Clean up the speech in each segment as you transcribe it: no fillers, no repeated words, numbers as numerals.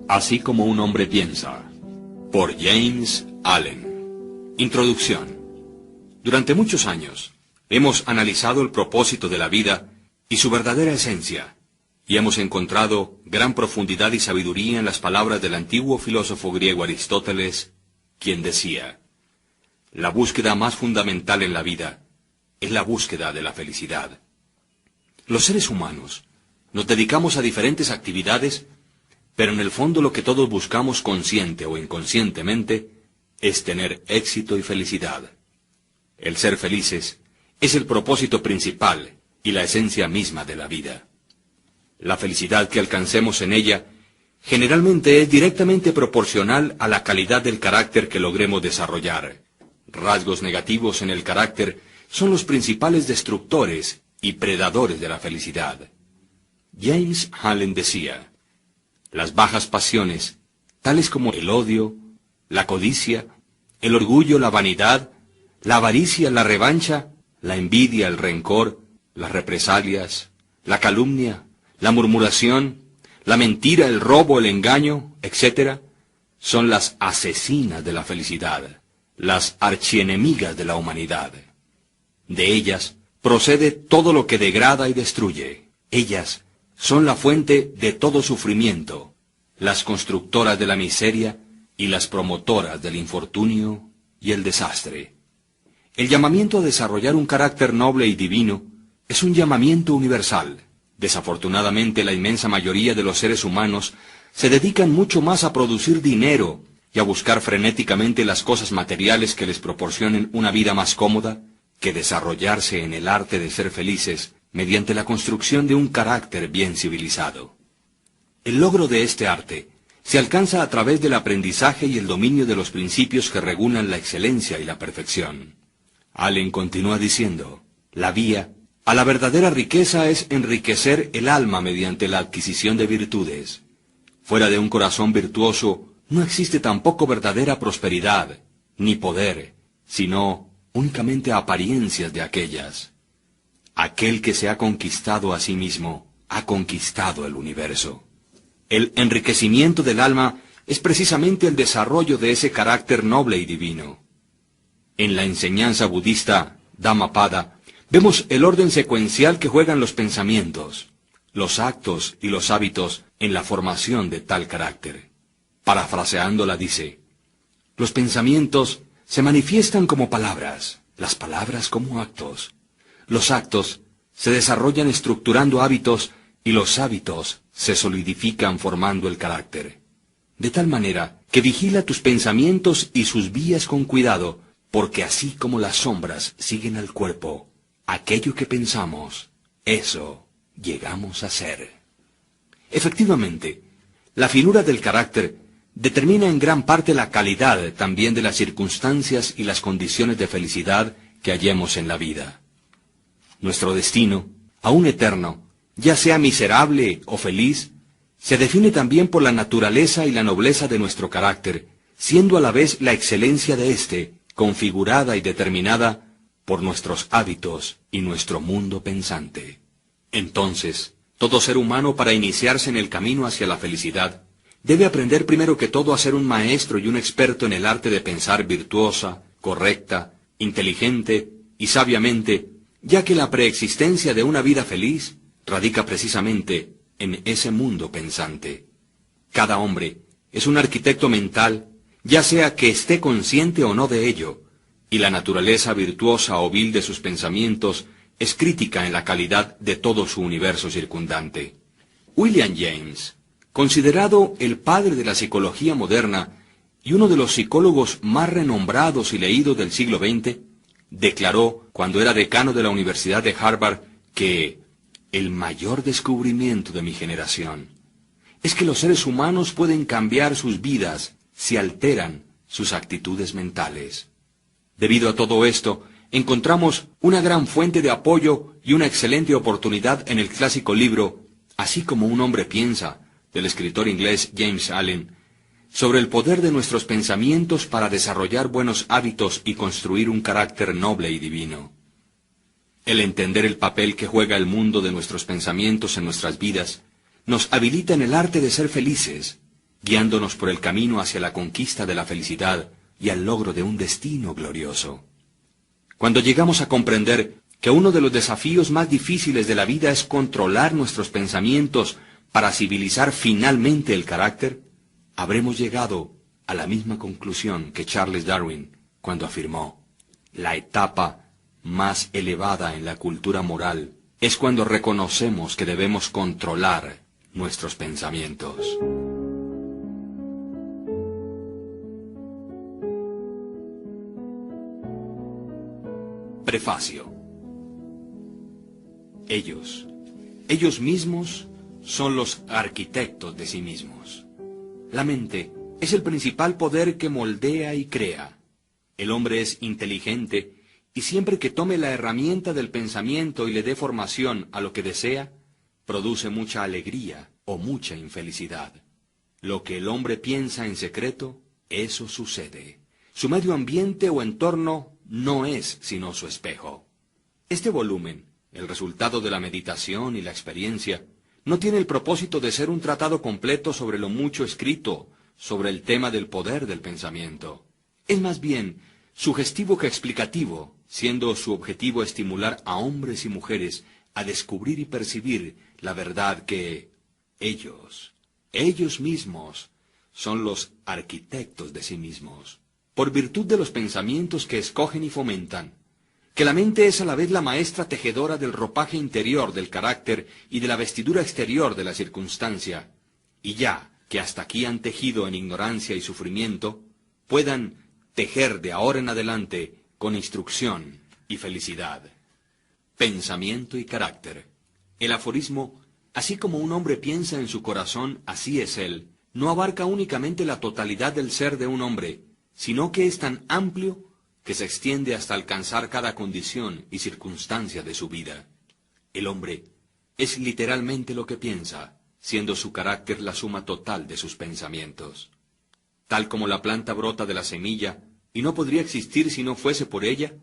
Así como un hombre piensa, por James Allen. Introducción. Durante muchos años hemos analizado el propósito de la vida y su verdadera esencia, y hemos encontrado gran profundidad y sabiduría en las palabras del antiguo filósofo griego Aristóteles, quien decía: la búsqueda más fundamental en la vida es la búsqueda de la felicidad. Los seres humanos nos dedicamos a diferentes actividades, pero en el fondo lo que todos buscamos consciente o inconscientemente es tener éxito y felicidad. El ser felices es el propósito principal y la esencia misma de la vida. La felicidad que alcancemos en ella generalmente es directamente proporcional a la calidad del carácter que logremos desarrollar. Rasgos negativos en el carácter son los principales destructores y predadores de la felicidad. James Allen decía: las bajas pasiones, tales como el odio, la codicia, el orgullo, la vanidad, la avaricia, la revancha, la envidia, el rencor, las represalias, la calumnia, la murmuración, la mentira, el robo, el engaño, etc., son las asesinas de la felicidad, las archienemigas de la humanidad. De ellas procede todo lo que degrada y destruye. Ellas son la fuente de todo sufrimiento, las constructoras de la miseria y las promotoras del infortunio y el desastre. El llamamiento a desarrollar un carácter noble y divino es un llamamiento universal. Desafortunadamente, la inmensa mayoría de los seres humanos se dedican mucho más a producir dinero y a buscar frenéticamente las cosas materiales que les proporcionen una vida más cómoda, que desarrollarse en el arte de ser felices mediante la construcción de un carácter bien civilizado. El logro de este arte se alcanza a través del aprendizaje y el dominio de los principios que regulan la excelencia y la perfección. Allen continúa diciendo: la vía a la verdadera riqueza es enriquecer el alma mediante la adquisición de virtudes. Fuera de un corazón virtuoso no existe tampoco verdadera prosperidad, ni poder, sino únicamente apariencias de aquellas. Aquel que se ha conquistado a sí mismo, ha conquistado el universo. El enriquecimiento del alma es precisamente el desarrollo de ese carácter noble y divino. En la enseñanza budista Dhammapada vemos el orden secuencial que juegan los pensamientos, los actos y los hábitos en la formación de tal carácter. Parafraseándola dice: los pensamientos se manifiestan como palabras, las palabras como actos. Los actos se desarrollan estructurando hábitos y los hábitos se solidifican formando el carácter. De tal manera que vigila tus pensamientos y sus vías con cuidado, porque así como las sombras siguen al cuerpo, aquello que pensamos, eso llegamos a ser. Efectivamente, la finura del carácter determina en gran parte la calidad también de las circunstancias y las condiciones de felicidad que hallemos en la vida. Nuestro destino, aún eterno, ya sea miserable o feliz, se define también por la naturaleza y la nobleza de nuestro carácter, siendo a la vez la excelencia de éste, configurada y determinada por nuestros hábitos y nuestro mundo pensante. Entonces, todo ser humano, para iniciarse en el camino hacia la felicidad, debe aprender primero que todo a ser un maestro y un experto en el arte de pensar virtuosa, correcta, inteligente y sabiamente, ya que la preexistencia de una vida feliz radica precisamente en ese mundo pensante. Cada hombre es un arquitecto mental, ya sea que esté consciente o no de ello, y la naturaleza virtuosa o vil de sus pensamientos es crítica en la calidad de todo su universo circundante. William James, considerado el padre de la psicología moderna y uno de los psicólogos más renombrados y leídos del siglo XX, declaró, cuando era decano de la Universidad de Harvard, que el mayor descubrimiento de mi generación es que los seres humanos pueden cambiar sus vidas si alteran sus actitudes mentales. Debido a todo esto, encontramos una gran fuente de apoyo y una excelente oportunidad en el clásico libro Así como un hombre piensa, del escritor inglés James Allen, sobre el poder de nuestros pensamientos para desarrollar buenos hábitos y construir un carácter noble y divino. El entender el papel que juega el mundo de nuestros pensamientos en nuestras vidas nos habilita en el arte de ser felices, guiándonos por el camino hacia la conquista de la felicidad y al logro de un destino glorioso. Cuando llegamos a comprender que uno de los desafíos más difíciles de la vida es controlar nuestros pensamientos para civilizar finalmente el carácter, habremos llegado a la misma conclusión que Charles Darwin cuando afirmó: la etapa más elevada en la cultura moral es cuando reconocemos que debemos controlar nuestros pensamientos. Prefacio. Ellos mismos son los arquitectos de sí mismos. La mente es el principal poder que moldea y crea. El hombre es inteligente y siempre que tome la herramienta del pensamiento y le dé formación a lo que desea, produce mucha alegría o mucha infelicidad. Lo que el hombre piensa en secreto, eso sucede. Su medio ambiente o entorno no es sino su espejo. Este volumen, el resultado de la meditación y la experiencia, no tiene el propósito de ser un tratado completo sobre lo mucho escrito sobre el tema del poder del pensamiento. Es más bien sugestivo que explicativo, siendo su objetivo estimular a hombres y mujeres a descubrir y percibir la verdad que ellos mismos, son los arquitectos de sí mismos, por virtud de los pensamientos que escogen y fomentan, que la mente es a la vez la maestra tejedora del ropaje interior del carácter y de la vestidura exterior de la circunstancia, y ya que hasta aquí han tejido en ignorancia y sufrimiento, puedan tejer de ahora en adelante con instrucción y felicidad. Pensamiento y carácter. El aforismo, así como un hombre piensa en su corazón, así es él, no abarca únicamente la totalidad del ser de un hombre, sino que es tan amplio que se extiende hasta alcanzar cada condición y circunstancia de su vida. El hombre es literalmente lo que piensa, siendo su carácter la suma total de sus pensamientos. Tal como la planta brota de la semilla, y no podría existir si no fuese por ella,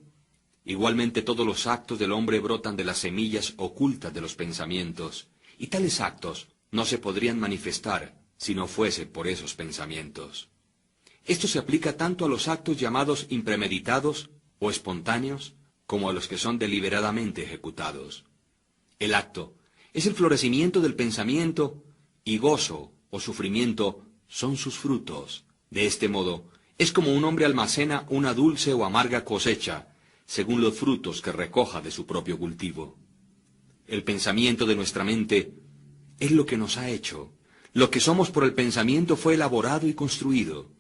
igualmente todos los actos del hombre brotan de las semillas ocultas de los pensamientos, y tales actos no se podrían manifestar si no fuese por esos pensamientos. Esto se aplica tanto a los actos llamados impremeditados o espontáneos, como a los que son deliberadamente ejecutados. El acto es el florecimiento del pensamiento, y gozo o sufrimiento son sus frutos. De este modo, es como un hombre almacena una dulce o amarga cosecha, según los frutos que recoja de su propio cultivo. El pensamiento de nuestra mente es lo que nos ha hecho. Lo que somos por el pensamiento fue elaborado y construido.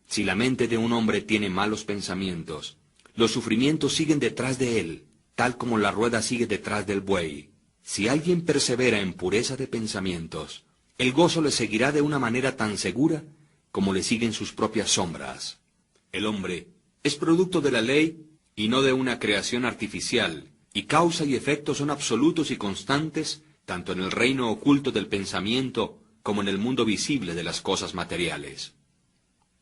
Si la mente de un hombre tiene malos pensamientos, los sufrimientos siguen detrás de él, tal como la rueda sigue detrás del buey. Si alguien persevera en pureza de pensamientos, el gozo le seguirá de una manera tan segura como le siguen sus propias sombras. El hombre es producto de la ley y no de una creación artificial, y causa y efecto son absolutos y constantes, tanto en el reino oculto del pensamiento como en el mundo visible de las cosas materiales.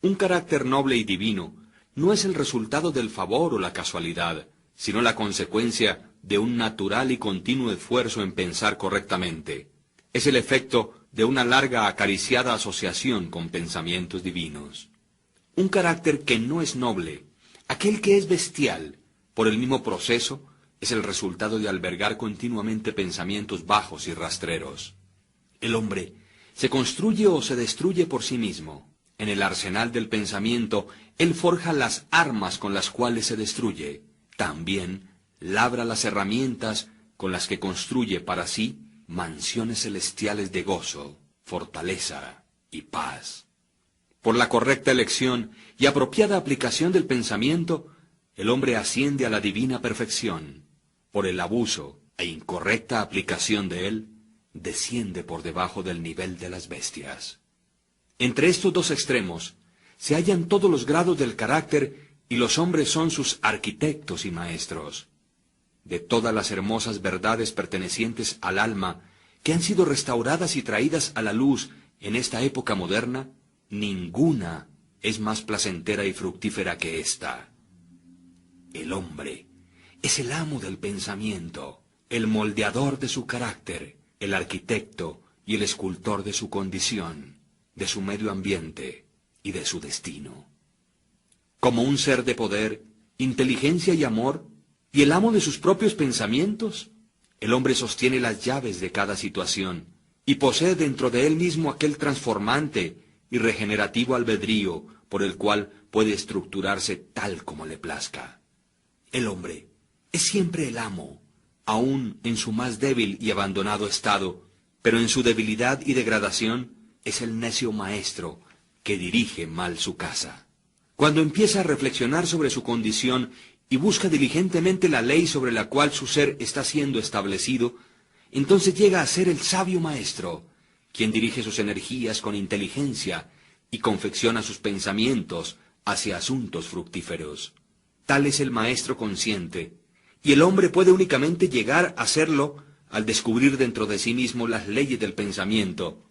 Un carácter noble y divino no es el resultado del favor o la casualidad, sino la consecuencia de un natural y continuo esfuerzo en pensar correctamente. Es el efecto de una larga acariciada asociación con pensamientos divinos. Un carácter que no es noble, aquel que es bestial, por el mismo proceso, es el resultado de albergar continuamente pensamientos bajos y rastreros. El hombre se construye o se destruye por sí mismo. En el arsenal del pensamiento, él forja las armas con las cuales se destruye. También labra las herramientas con las que construye para sí mansiones celestiales de gozo, fortaleza y paz. Por la correcta elección y apropiada aplicación del pensamiento, el hombre asciende a la divina perfección. Por el abuso e incorrecta aplicación de él, desciende por debajo del nivel de las bestias. Entre estos dos extremos se hallan todos los grados del carácter y los hombres son sus arquitectos y maestros. De todas las hermosas verdades pertenecientes al alma que han sido restauradas y traídas a la luz en esta época moderna, ninguna es más placentera y fructífera que esta. El hombre es el amo del pensamiento, el moldeador de su carácter, el arquitecto y el escultor de su condición. de su medio ambiente y de su destino. Como un ser de poder, inteligencia y amor, y el amo de sus propios pensamientos, el hombre sostiene las llaves de cada situación y posee dentro de él mismo aquel transformante y regenerativo albedrío por el cual puede estructurarse tal como le plazca. El hombre es siempre el amo, aun en su más débil y abandonado estado, pero en su debilidad y degradación es el necio maestro que dirige mal su casa. Cuando empieza a reflexionar sobre su condición y busca diligentemente la ley sobre la cual su ser está siendo establecido, entonces llega a ser el sabio maestro, quien dirige sus energías con inteligencia y confecciona sus pensamientos hacia asuntos fructíferos. Tal es el maestro consciente, y el hombre puede únicamente llegar a serlo al descubrir dentro de sí mismo las leyes del pensamiento,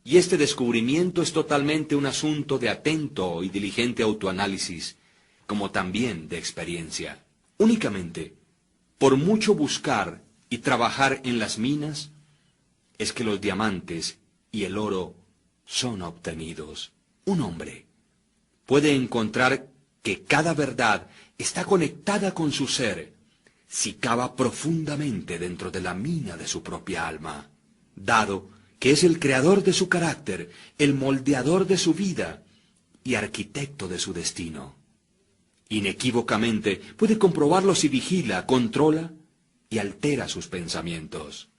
y este descubrimiento es totalmente un asunto de atento y diligente autoanálisis, como también de experiencia. Únicamente, por mucho buscar y trabajar en las minas, es que los diamantes y el oro son obtenidos. Un hombre puede encontrar que cada verdad está conectada con su ser si cava profundamente dentro de la mina de su propia alma, dado que es el creador de su carácter, el moldeador de su vida y arquitecto de su destino. Inequívocamente puede comprobarlo si vigila, controla y altera sus pensamientos.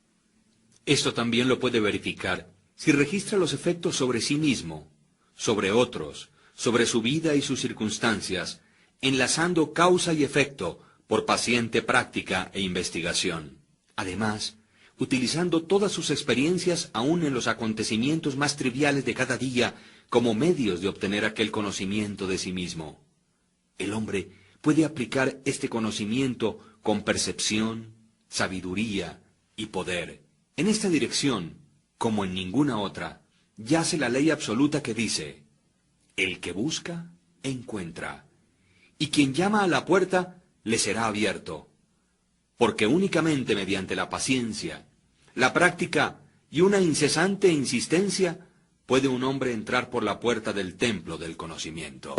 Esto también lo puede verificar si registra los efectos sobre sí mismo, sobre otros, sobre su vida y sus circunstancias, enlazando causa y efecto por paciente práctica e investigación. Además, utilizando todas sus experiencias aún en los acontecimientos más triviales de cada día como medios de obtener aquel conocimiento de sí mismo. El hombre puede aplicar este conocimiento con percepción, sabiduría y poder. En esta dirección, como en ninguna otra, yace la ley absoluta que dice: el que busca, encuentra, y quien llama a la puerta, le será abierto, porque únicamente mediante la paciencia, la práctica y una incesante insistencia puede un hombre entrar por la puerta del templo del conocimiento.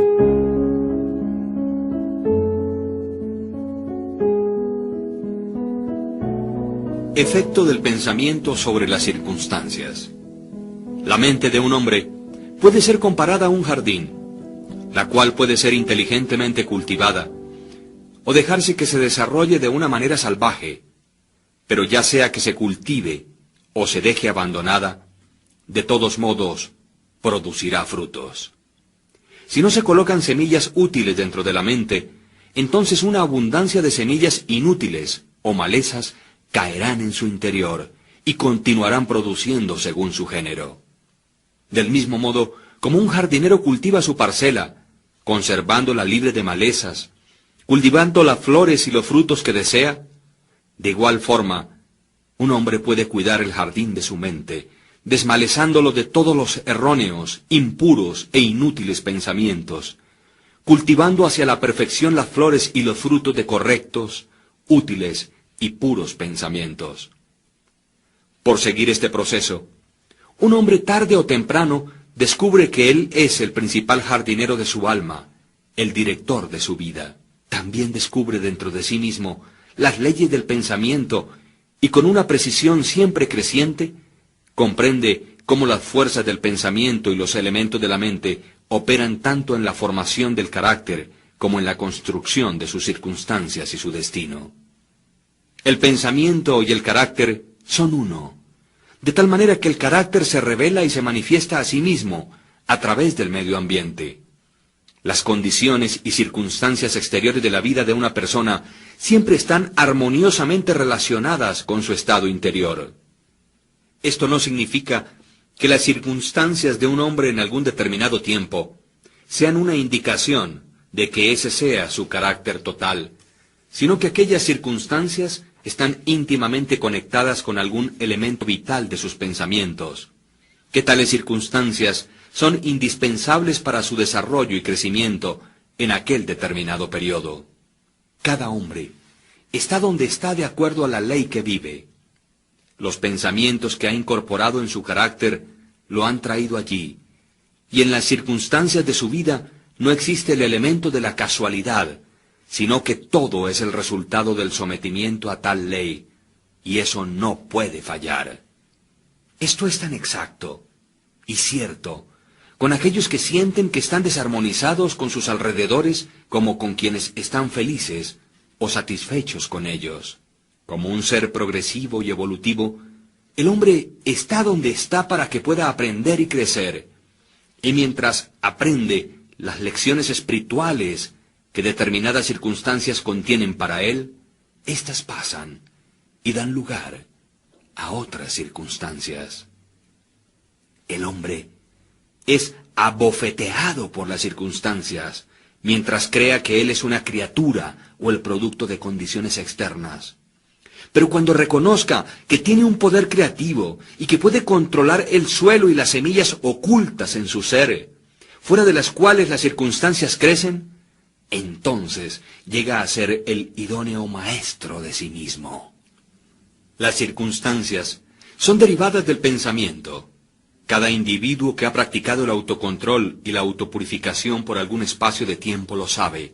Efecto del pensamiento sobre las circunstancias. La mente de un hombre puede ser comparada a un jardín, la cual puede ser inteligentemente cultivada, o dejarse que se desarrolle de una manera salvaje, pero ya sea que se cultive o se deje abandonada, de todos modos producirá frutos. Si no se colocan semillas útiles dentro de la mente, entonces una abundancia de semillas inútiles o malezas caerán en su interior y continuarán produciendo según su género. Del mismo modo, como un jardinero cultiva su parcela, conservándola libre de malezas, cultivando las flores y los frutos que desea, de igual forma, un hombre puede cuidar el jardín de su mente, desmalezándolo de todos los erróneos, impuros e inútiles pensamientos, cultivando hacia la perfección las flores y los frutos de correctos, útiles y puros pensamientos. Por seguir este proceso, un hombre tarde o temprano descubre que él es el principal jardinero de su alma, el director de su vida. También descubre dentro de sí mismo las leyes del pensamiento y con una precisión siempre creciente, comprende cómo las fuerzas del pensamiento y los elementos de la mente operan tanto en la formación del carácter como en la construcción de sus circunstancias y su destino. El pensamiento y el carácter son uno, de tal manera que el carácter se revela y se manifiesta a sí mismo a través del medio ambiente. Las condiciones y circunstancias exteriores de la vida de una persona siempre están armoniosamente relacionadas con su estado interior. Esto no significa que las circunstancias de un hombre en algún determinado tiempo sean una indicación de que ese sea su carácter total, sino que aquellas circunstancias están íntimamente conectadas con algún elemento vital de sus pensamientos, que tales circunstancias son indispensables para su desarrollo y crecimiento en aquel determinado periodo. Cada hombre está donde está de acuerdo a la ley que vive. Los pensamientos que ha incorporado en su carácter lo han traído allí, y en las circunstancias de su vida no existe el elemento de la casualidad, sino que todo es el resultado del sometimiento a tal ley, y eso no puede fallar. Esto es tan exacto y cierto con aquellos que sienten que están desarmonizados con sus alrededores como con quienes están felices o satisfechos con ellos. Como un ser progresivo y evolutivo, el hombre está donde está para que pueda aprender y crecer. Y mientras aprende las lecciones espirituales que determinadas circunstancias contienen para él, éstas pasan y dan lugar a otras circunstancias. El hombre es abofeteado por las circunstancias, mientras crea que él es una criatura o el producto de condiciones externas. Pero cuando reconozca que tiene un poder creativo y que puede controlar el suelo y las semillas ocultas en su ser, fuera de las cuales las circunstancias crecen, entonces llega a ser el idóneo maestro de sí mismo. Las circunstancias son derivadas del pensamiento. Cada individuo que ha practicado el autocontrol y la autopurificación por algún espacio de tiempo lo sabe,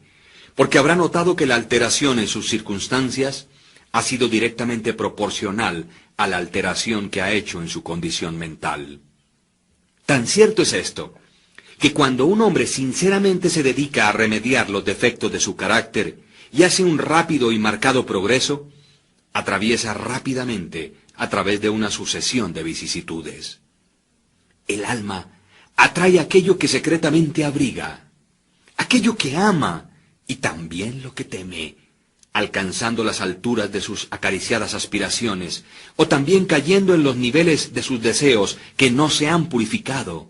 porque habrá notado que la alteración en sus circunstancias ha sido directamente proporcional a la alteración que ha hecho en su condición mental. Tan cierto es esto, que cuando un hombre sinceramente se dedica a remediar los defectos de su carácter y hace un rápido y marcado progreso, atraviesa rápidamente a través de una sucesión de vicisitudes. El alma atrae aquello que secretamente abriga, aquello que ama y también lo que teme, alcanzando las alturas de sus acariciadas aspiraciones, o también cayendo en los niveles de sus deseos que no se han purificado.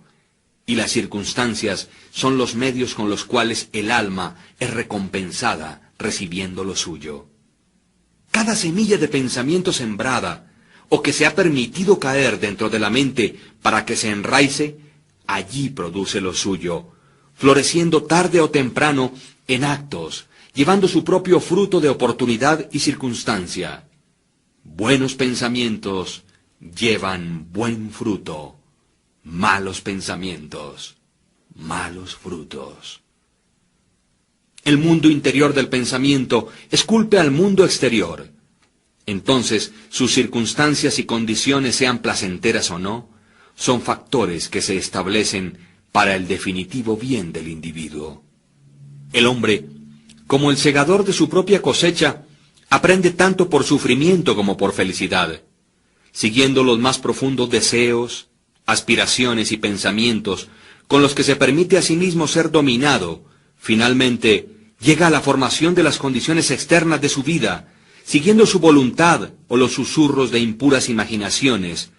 Y las circunstancias son los medios con los cuales el alma es recompensada recibiendo lo suyo. Cada semilla de pensamiento sembrada, o que se ha permitido caer dentro de la mente para que se enraice, allí produce lo suyo, floreciendo tarde o temprano en actos, llevando su propio fruto de oportunidad y circunstancia. Buenos pensamientos llevan buen fruto, malos pensamientos, malos frutos. El mundo interior del pensamiento esculpe al mundo exterior. Entonces, sus circunstancias y condiciones, sean placenteras o no, son factores que se establecen para el definitivo bien del individuo. El hombre, como el segador de su propia cosecha, aprende tanto por sufrimiento como por felicidad, siguiendo los más profundos deseos, aspiraciones y pensamientos con los que se permite a sí mismo ser dominado. Finalmente, llega a la formación de las condiciones externas de su vida, siguiendo su voluntad o los susurros de impuras imaginaciones,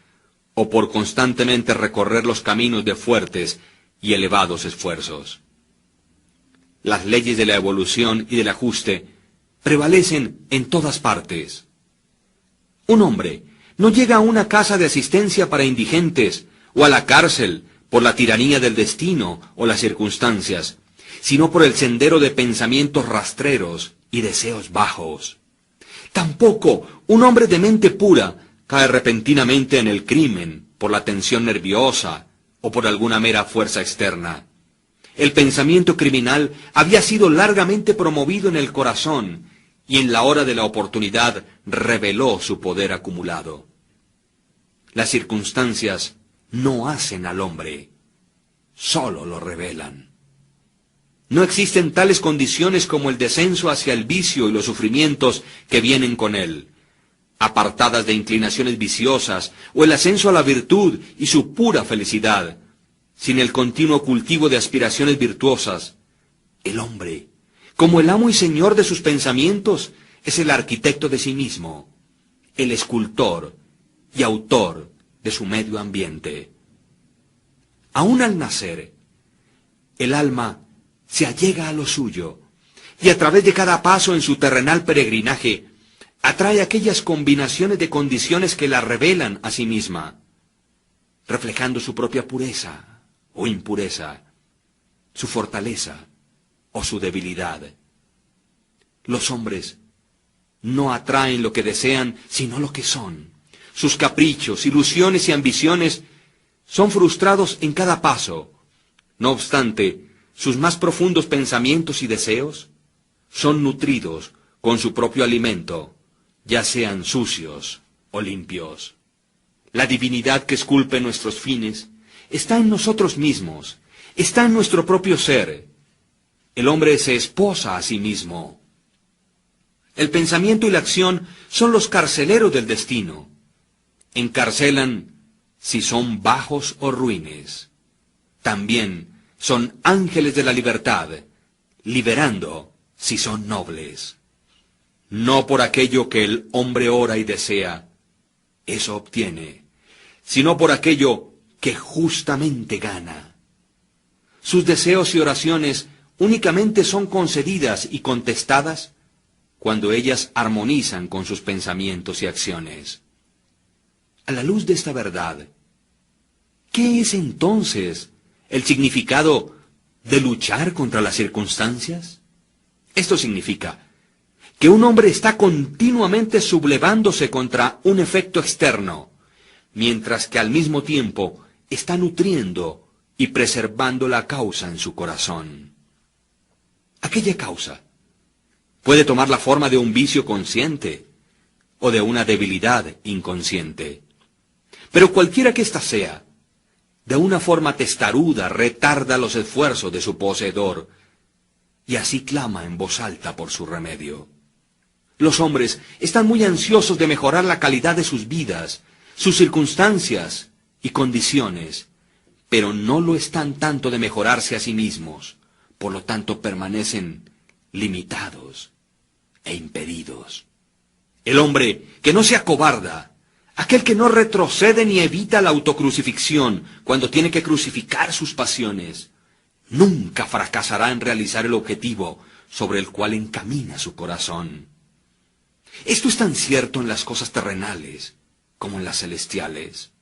o por constantemente recorrer los caminos de fuertes y elevados esfuerzos. Las leyes de la evolución y del ajuste prevalecen en todas partes. Un hombre no llega a una casa de asistencia para indigentes o a la cárcel por la tiranía del destino o las circunstancias, sino por el sendero de pensamientos rastreros y deseos bajos. Tampoco un hombre de mente pura cae repentinamente en el crimen por la tensión nerviosa o por alguna mera fuerza externa. El pensamiento criminal había sido largamente promovido en el corazón y en la hora de la oportunidad reveló su poder acumulado. Las circunstancias no hacen al hombre, solo lo revelan. No existen tales condiciones como el descenso hacia el vicio y los sufrimientos que vienen con él, apartadas de inclinaciones viciosas, o el ascenso a la virtud y su pura felicidad, sin el continuo cultivo de aspiraciones virtuosas. El hombre, como el amo y señor de sus pensamientos, es el arquitecto de sí mismo, el escultor y autor de su medio ambiente. Aún al nacer, el alma se allega a lo suyo, y a través de cada paso en su terrenal peregrinaje, atrae aquellas combinaciones de condiciones que la revelan a sí misma, reflejando su propia pureza o impureza, su fortaleza o su debilidad. Los hombres no atraen lo que desean, sino lo que son. Sus caprichos, ilusiones y ambiciones son frustrados en cada paso, No obstante, sus más profundos pensamientos y deseos son nutridos con su propio alimento, ya sean sucios o limpios. La divinidad que esculpe nuestros fines está en nosotros mismos, está en nuestro propio ser. El hombre se esposa a sí mismo. El pensamiento y la acción son los carceleros del destino. Encarcelan si son bajos o ruines. También son ángeles de la libertad, liberando si son nobles. No por aquello que el hombre ora y desea, eso obtiene, sino por aquello que justamente gana. Sus deseos y oraciones únicamente son concedidas y contestadas cuando ellas armonizan con sus pensamientos y acciones. A la luz de esta verdad, ¿qué es entonces el significado de luchar contra las circunstancias? Esto significa que un hombre está continuamente sublevándose contra un efecto externo, mientras que al mismo tiempo está nutriendo y preservando la causa en su corazón. Aquella causa puede tomar la forma de un vicio consciente o de una debilidad inconsciente. Pero cualquiera que ésta sea, de una forma testaruda retarda los esfuerzos de su poseedor y así clama en voz alta por su remedio. Los hombres están muy ansiosos de mejorar la calidad de sus vidas, sus circunstancias y condiciones, pero no lo están tanto de mejorarse a sí mismos, por lo tanto permanecen limitados e impedidos. El hombre que no se acobarda, aquel que no retrocede ni evita la autocrucifixión cuando tiene que crucificar sus pasiones, nunca fracasará en realizar el objetivo sobre el cual encamina su corazón. Esto es tan cierto en las cosas terrenales como en las celestiales.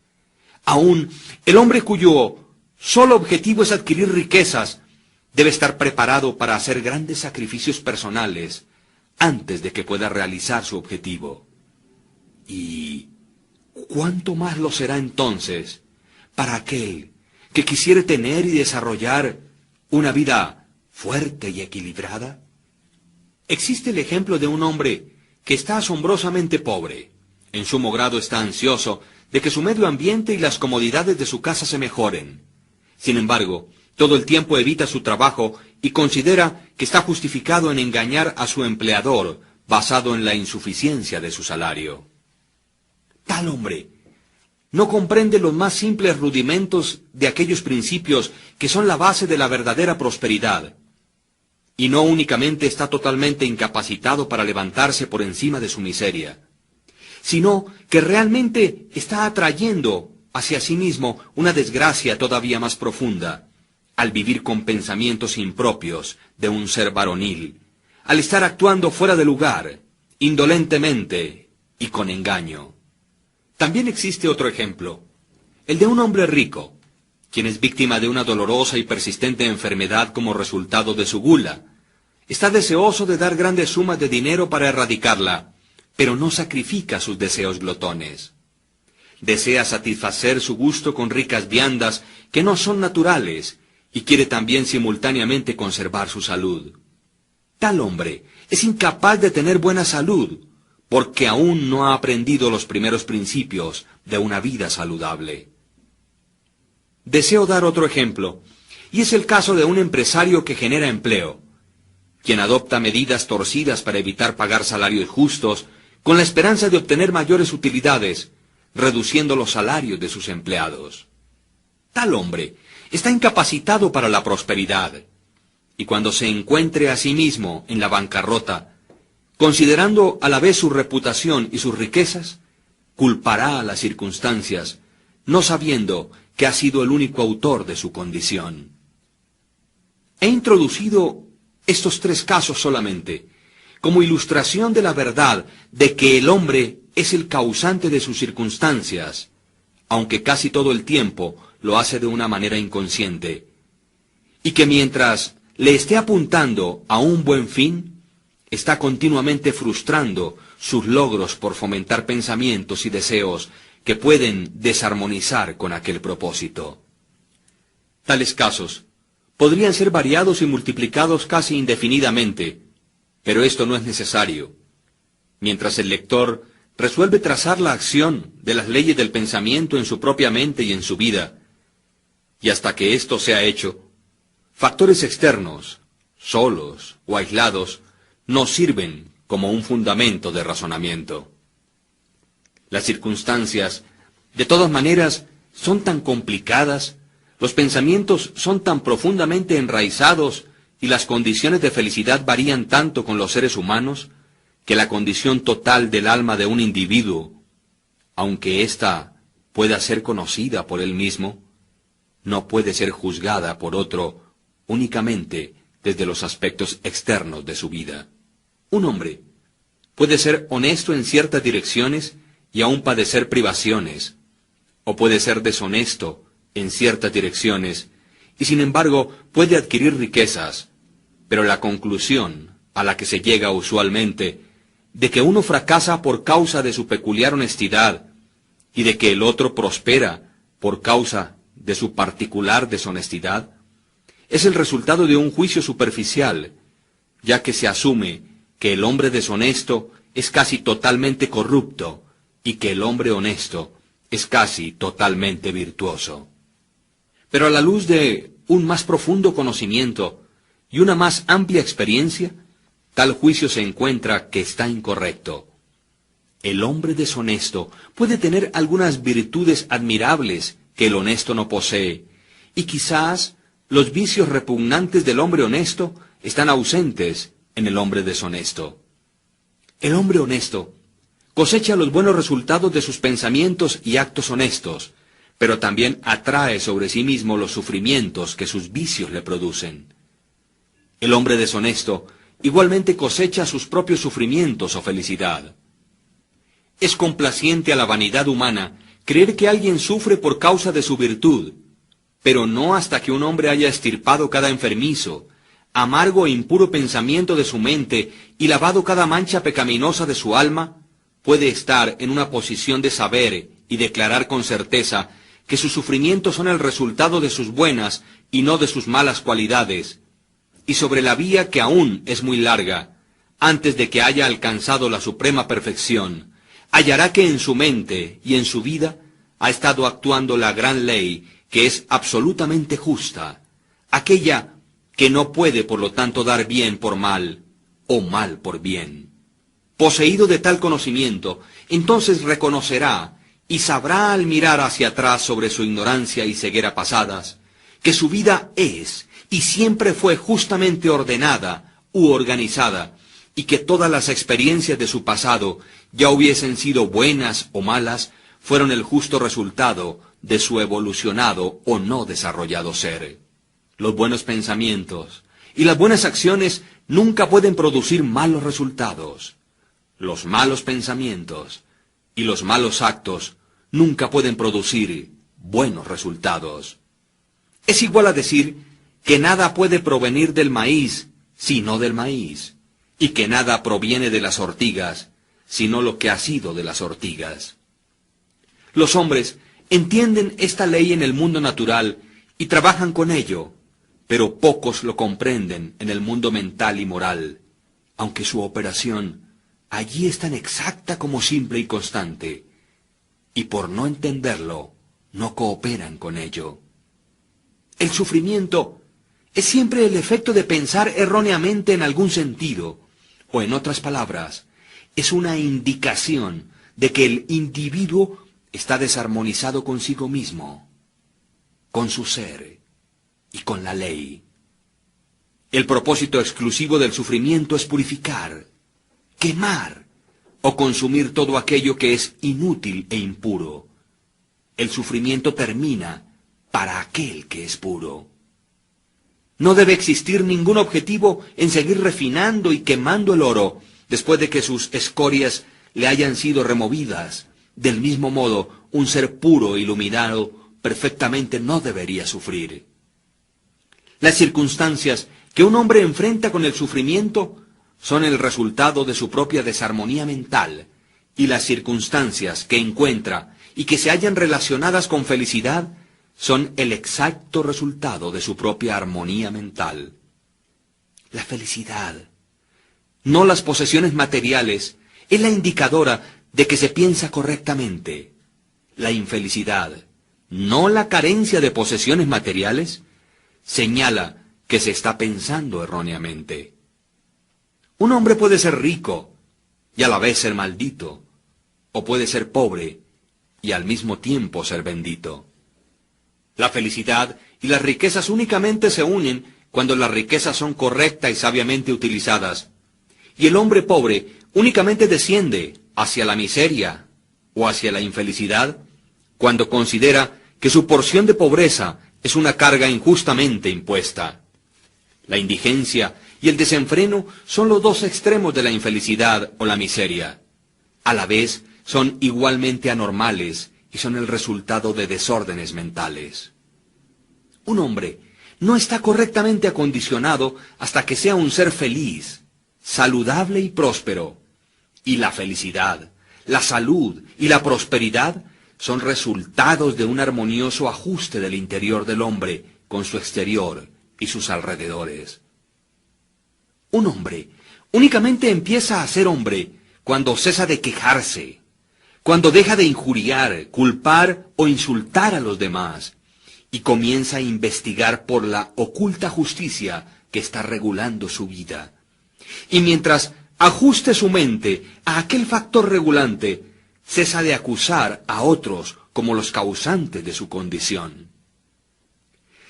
Aún el hombre cuyo solo objetivo es adquirir riquezas debe estar preparado para hacer grandes sacrificios personales antes de que pueda realizar su objetivo. ¿Y cuánto más lo será entonces para aquel que quisiere tener y desarrollar una vida fuerte y equilibrada? Existe el ejemplo de un hombre que está asombrosamente pobre. En sumo grado está ansioso de que su medio ambiente y las comodidades de su casa se mejoren. Sin embargo, todo el tiempo evita su trabajo y considera que está justificado en engañar a su empleador basado en la insuficiencia de su salario. Tal hombre no comprende los más simples rudimentos de aquellos principios que son la base de la verdadera prosperidad, y no únicamente está totalmente incapacitado para levantarse por encima de su miseria, sino que realmente está atrayendo hacia sí mismo una desgracia todavía más profunda, al vivir con pensamientos impropios de un ser varonil, al estar actuando fuera de lugar, indolentemente y con engaño. También existe otro ejemplo, el de un hombre rico, quien es víctima de una dolorosa y persistente enfermedad como resultado de su gula. Está deseoso de dar grandes sumas de dinero para erradicarla, pero no sacrifica sus deseos glotones. Desea satisfacer su gusto con ricas viandas que no son naturales y quiere también simultáneamente conservar su salud. Tal hombre es incapaz de tener buena salud porque aún no ha aprendido los primeros principios de una vida saludable. Deseo dar otro ejemplo, y es el caso de un empresario que genera empleo, quien adopta medidas torcidas para evitar pagar salarios justos con la esperanza de obtener mayores utilidades, reduciendo los salarios de sus empleados. Tal hombre está incapacitado para la prosperidad, y cuando se encuentre a sí mismo en la bancarrota, considerando a la vez su reputación y sus riquezas, culpará a las circunstancias, no sabiendo que ha sido el único autor de su condición. He introducido estos 3 casos solamente, como ilustración de la verdad de que el hombre es el causante de sus circunstancias, aunque casi todo el tiempo lo hace de una manera inconsciente, y que mientras le esté apuntando a un buen fin, está continuamente frustrando sus logros por fomentar pensamientos y deseos que pueden desarmonizar con aquel propósito. Tales casos podrían ser variados y multiplicados casi indefinidamente, pero esto no es necesario. Mientras el lector resuelve trazar la acción de las leyes del pensamiento en su propia mente y en su vida, y hasta que esto sea hecho, factores externos, solos o aislados, no sirven como un fundamento de razonamiento. Las circunstancias, de todas maneras, son tan complicadas, los pensamientos son tan profundamente enraizados y las condiciones de felicidad varían tanto con los seres humanos, que la condición total del alma de un individuo, aunque ésta pueda ser conocida por él mismo, no puede ser juzgada por otro únicamente desde los aspectos externos de su vida. Un hombre puede ser honesto en ciertas direcciones y aún padecer privaciones, o puede ser deshonesto en ciertas direcciones y sin embargo puede adquirir riquezas, pero la conclusión a la que se llega usualmente de que uno fracasa por causa de su peculiar honestidad y de que el otro prospera por causa de su particular deshonestidad, es el resultado de un juicio superficial, ya que se asume que el hombre deshonesto es casi totalmente corrupto y que el hombre honesto es casi totalmente virtuoso. Pero a la luz de un más profundo conocimiento y una más amplia experiencia, tal juicio se encuentra que está incorrecto. El hombre deshonesto puede tener algunas virtudes admirables que el honesto no posee, y quizás los vicios repugnantes del hombre honesto están ausentes en el hombre deshonesto. El hombre honesto cosecha los buenos resultados de sus pensamientos y actos honestos, pero también atrae sobre sí mismo los sufrimientos que sus vicios le producen. El hombre deshonesto igualmente cosecha sus propios sufrimientos o felicidad. Es complaciente a la vanidad humana creer que alguien sufre por causa de su virtud, pero no hasta que un hombre haya extirpado cada enfermizo, amargo e impuro pensamiento de su mente y lavado cada mancha pecaminosa de su alma, puede estar en una posición de saber y declarar con certeza que sus sufrimientos son el resultado de sus buenas y no de sus malas cualidades, y sobre la vía que aún es muy larga, antes de que haya alcanzado la suprema perfección, hallará que en su mente y en su vida ha estado actuando la gran ley que es absolutamente justa, aquella que no puede por lo tanto dar bien por mal o mal por bien. Poseído de tal conocimiento, entonces reconocerá y sabrá al mirar hacia atrás sobre su ignorancia y ceguera pasadas, que su vida es y siempre fue justamente ordenada u organizada, y que todas las experiencias de su pasado, ya hubiesen sido buenas o malas, fueron el justo resultado de su evolucionado o no desarrollado ser. Los buenos pensamientos y las buenas acciones nunca pueden producir malos resultados. Los malos pensamientos y los malos actos nunca pueden producir buenos resultados. Es igual a decir que nada puede provenir del maíz, sino del maíz, y que nada proviene de las ortigas, sino lo que ha sido de las ortigas. Los hombres entienden esta ley en el mundo natural y trabajan con ello, pero pocos lo comprenden en el mundo mental y moral, aunque su operación allí es tan exacta como simple y constante, y por no entenderlo, no cooperan con ello. El sufrimiento es siempre el efecto de pensar erróneamente en algún sentido, o en otras palabras, es una indicación de que el individuo está desarmonizado consigo mismo, con su ser y con la ley. El propósito exclusivo del sufrimiento es purificar, quemar o consumir todo aquello que es inútil e impuro. El sufrimiento termina para aquel que es puro. No debe existir ningún objetivo en seguir refinando y quemando el oro después de que sus escorias le hayan sido removidas. Del mismo modo, un ser puro e iluminado perfectamente no debería sufrir. Las circunstancias que un hombre enfrenta con el sufrimiento son el resultado de su propia desarmonía mental, y las circunstancias que encuentra y que se hallan relacionadas con felicidad son el exacto resultado de su propia armonía mental. La felicidad, no las posesiones materiales, es la indicadora de que se piensa correctamente. La infelicidad, no la carencia de posesiones materiales, señala que se está pensando erróneamente. Un hombre puede ser rico y a la vez ser maldito, o puede ser pobre y al mismo tiempo ser bendito. La felicidad y las riquezas únicamente se unen cuando las riquezas son correctas y sabiamente utilizadas, y el hombre pobre únicamente desciende hacia la miseria o hacia la infelicidad cuando considera que su porción de pobreza es una carga injustamente impuesta. La indigencia y el desenfreno son los dos extremos de la infelicidad o la miseria. A la vez son igualmente anormales y son el resultado de desórdenes mentales. Un hombre no está correctamente acondicionado hasta que sea un ser feliz, saludable y próspero. Y la felicidad, la salud y la prosperidad son resultados de un armonioso ajuste del interior del hombre con su exterior y sus alrededores. Un hombre únicamente empieza a ser hombre cuando cesa de quejarse, cuando deja de injuriar, culpar o insultar a los demás, y comienza a investigar por la oculta justicia que está regulando su vida. Y mientras ajuste su mente a aquel factor regulante, cesa de acusar a otros como los causantes de su condición.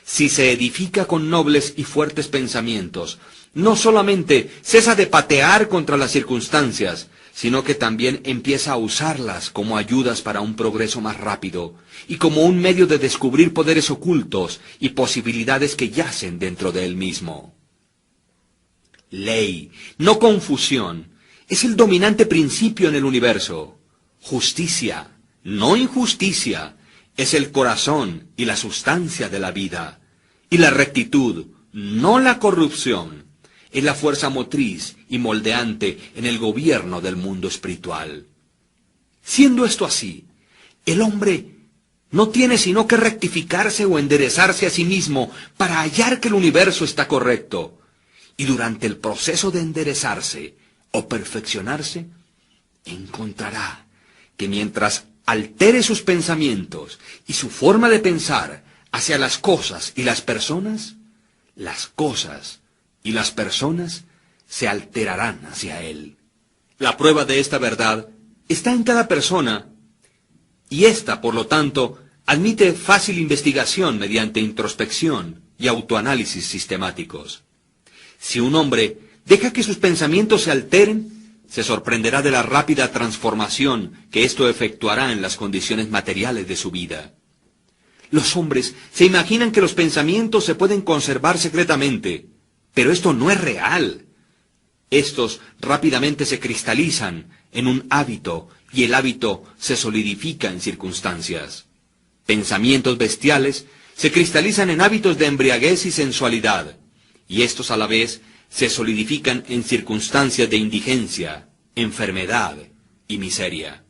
Si se edifica con nobles y fuertes pensamientos, no solamente cesa de patear contra las circunstancias, sino que también empieza a usarlas como ayudas para un progreso más rápido y como un medio de descubrir poderes ocultos y posibilidades que yacen dentro de él mismo. Ley, no confusión, es el dominante principio en el universo. Justicia, no injusticia, es el corazón y la sustancia de la vida. Y la rectitud, no la corrupción, es la fuerza motriz y moldeante en el gobierno del mundo espiritual. Siendo esto así, el hombre no tiene sino que rectificarse o enderezarse a sí mismo para hallar que el universo está correcto. Y durante el proceso de enderezarse o perfeccionarse, encontrará que mientras altere sus pensamientos y su forma de pensar hacia las cosas y las personas y las personas se alterarán hacia él. La prueba de esta verdad está en cada persona, y ésta, por lo tanto, admite fácil investigación mediante introspección y autoanálisis sistemáticos. Si un hombre deja que sus pensamientos se alteren, se sorprenderá de la rápida transformación que esto efectuará en las condiciones materiales de su vida. Los hombres se imaginan que los pensamientos se pueden conservar secretamente, pero esto no es real. Estos rápidamente se cristalizan en un hábito y el hábito se solidifica en circunstancias. Pensamientos bestiales se cristalizan en hábitos de embriaguez y sensualidad, y estos a la vez se solidifican en circunstancias de indigencia, enfermedad y miseria.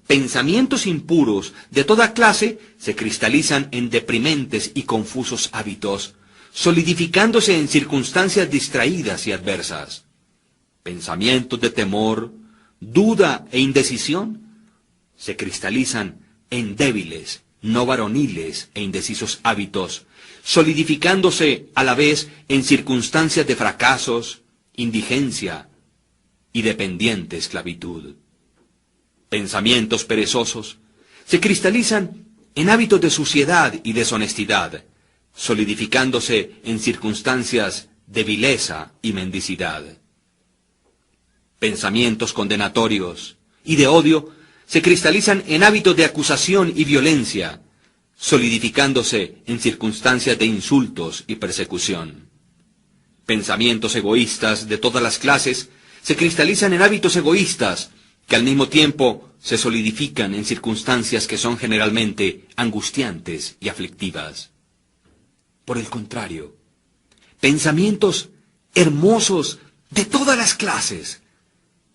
Pensamientos impuros de toda clase se cristalizan en deprimentes y confusos hábitos, solidificándose en circunstancias distraídas y adversas. Pensamientos de temor, duda e indecisión se cristalizan en débiles, no varoniles e indecisos hábitos, solidificándose a la vez en circunstancias de fracasos, indigencia y dependiente esclavitud. Pensamientos perezosos se cristalizan en hábitos de suciedad y deshonestidad, solidificándose en circunstancias de vileza y mendicidad. Pensamientos condenatorios y de odio se cristalizan en hábitos de acusación y violencia, solidificándose en circunstancias de insultos y persecución. Pensamientos egoístas de todas las clases se cristalizan en hábitos egoístas, que al mismo tiempo se solidifican en circunstancias que son generalmente angustiantes y aflictivas. Por el contrario, pensamientos hermosos de todas las clases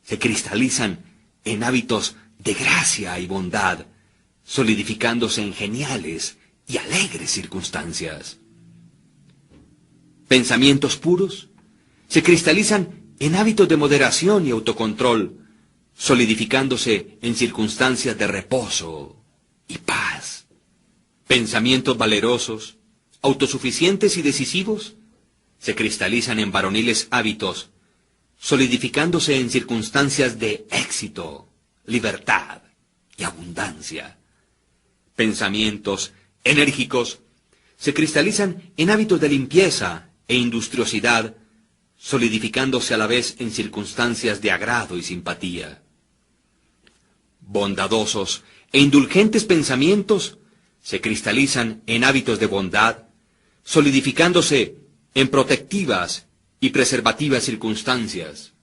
se cristalizan en hábitos de gracia y bondad, solidificándose en geniales y alegres circunstancias. Pensamientos puros se cristalizan en hábitos de moderación y autocontrol, solidificándose en circunstancias de reposo y paz. Pensamientos valerosos, autosuficientes y decisivos se cristalizan en varoniles hábitos, solidificándose en circunstancias de éxito, libertad y abundancia. Pensamientos enérgicos se cristalizan en hábitos de limpieza e industriosidad, solidificándose a la vez en circunstancias de agrado y simpatía. Bondadosos e indulgentes pensamientos se cristalizan en hábitos de bondad, solidificándose en protectivas y preservativas circunstancias.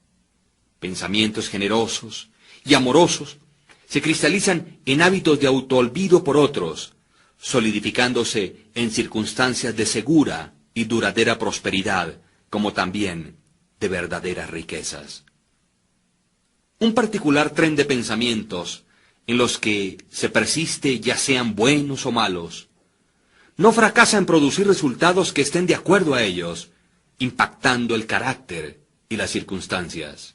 Pensamientos generosos y amorosos se cristalizan en hábitos de autoolvido por otros, solidificándose en circunstancias de segura y duradera prosperidad, como también de verdaderas riquezas. Un particular tren de pensamientos en los que se persiste, ya sean buenos o malos, no fracasa en producir resultados que estén de acuerdo a ellos, impactando el carácter y las circunstancias.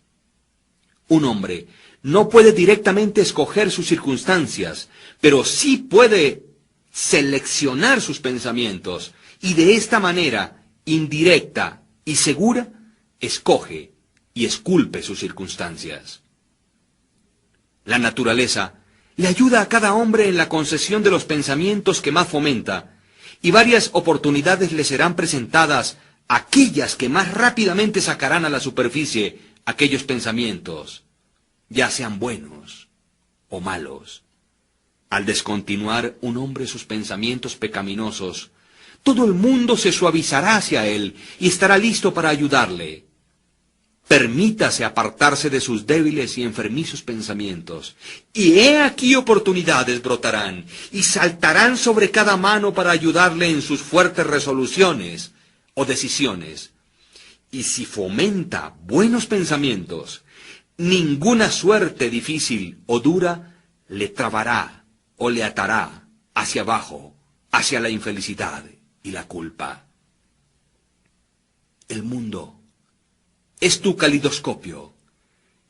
Un hombre no puede directamente escoger sus circunstancias, pero sí puede seleccionar sus pensamientos, y de esta manera, indirecta y segura, escoge y esculpe sus circunstancias. La naturaleza le ayuda a cada hombre en la concesión de los pensamientos que más fomenta, y varias oportunidades le serán presentadas, aquellas que más rápidamente sacarán a la superficie aquellos pensamientos, ya sean buenos o malos. Al descontinuar un hombre sus pensamientos pecaminosos, todo el mundo se suavizará hacia él y estará listo para ayudarle. Permítase apartarse de sus débiles y enfermizos pensamientos, y he aquí oportunidades brotarán, y saltarán sobre cada mano para ayudarle en sus fuertes resoluciones o decisiones. Y si fomenta buenos pensamientos, ninguna suerte difícil o dura le trabará o le atará hacia abajo, hacia la infelicidad y la culpa. El mundo es tu calidoscopio,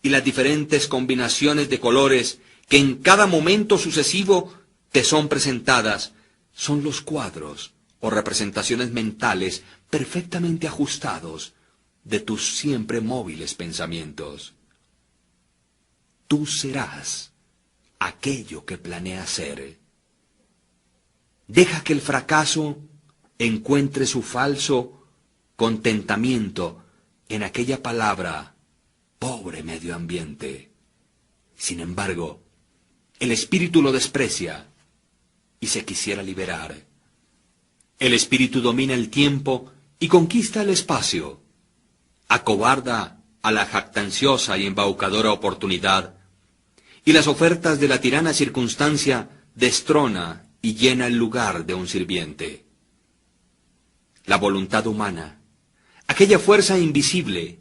y las diferentes combinaciones de colores que en cada momento sucesivo te son presentadas son los cuadros o representaciones mentales perfectamente ajustados de tus siempre móviles pensamientos. Tú serás aquello que planeas ser. Deja que el fracaso encuentre su falso contentamiento en aquella palabra, pobre medio ambiente. Sin embargo, el espíritu lo desprecia y se quisiera liberar. El espíritu domina el tiempo y conquista el espacio. Acobarda a la jactanciosa y embaucadora oportunidad, y las ofertas de la tirana circunstancia destrona y llena el lugar de un sirviente. La voluntad humana, aquella fuerza invisible,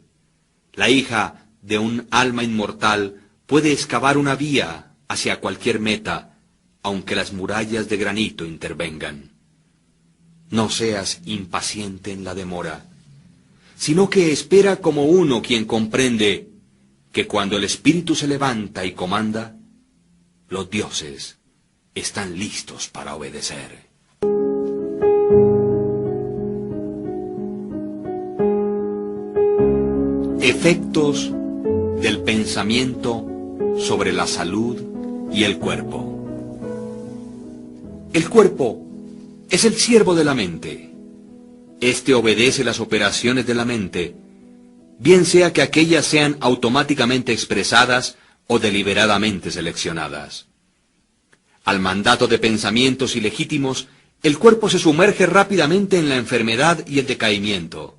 la hija de un alma inmortal, puede excavar una vía hacia cualquier meta, aunque las murallas de granito intervengan. No seas impaciente en la demora, sino que espera como uno quien comprende que cuando el espíritu se levanta y comanda, los dioses están listos para obedecer. Efectos del pensamiento sobre la salud y el cuerpo. El cuerpo es el siervo de la mente. Este obedece las operaciones de la mente, bien sea que aquellas sean automáticamente expresadas o deliberadamente seleccionadas. Al mandato de pensamientos ilegítimos, el cuerpo se sumerge rápidamente en la enfermedad y el decaimiento.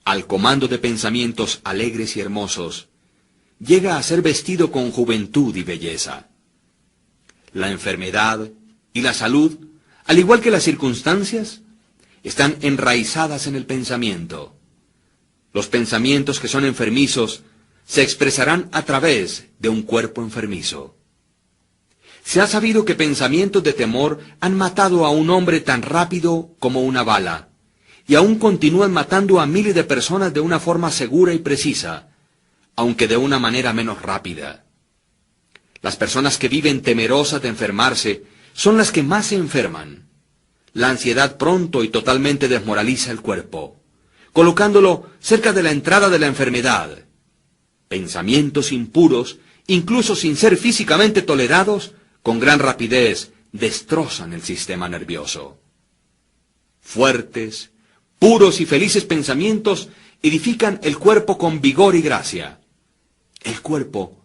Al comando de pensamientos alegres y hermosos, llega a ser vestido con juventud y belleza. La enfermedad y la salud, al igual que las circunstancias, están enraizadas en el pensamiento. Los pensamientos que son enfermizos se expresarán a través de un cuerpo enfermizo. Se ha sabido que pensamientos de temor han matado a un hombre tan rápido como una bala, y aún continúan matando a miles de personas de una forma segura y precisa, aunque de una manera menos rápida. Las personas que viven temerosas de enfermarse son las que más se enferman. La ansiedad pronto y totalmente desmoraliza el cuerpo, colocándolo cerca de la entrada de la enfermedad. Pensamientos impuros, incluso sin ser físicamente tolerados, con gran rapidez destrozan el sistema nervioso. Fuertes, puros y felices pensamientos edifican el cuerpo con vigor y gracia. El cuerpo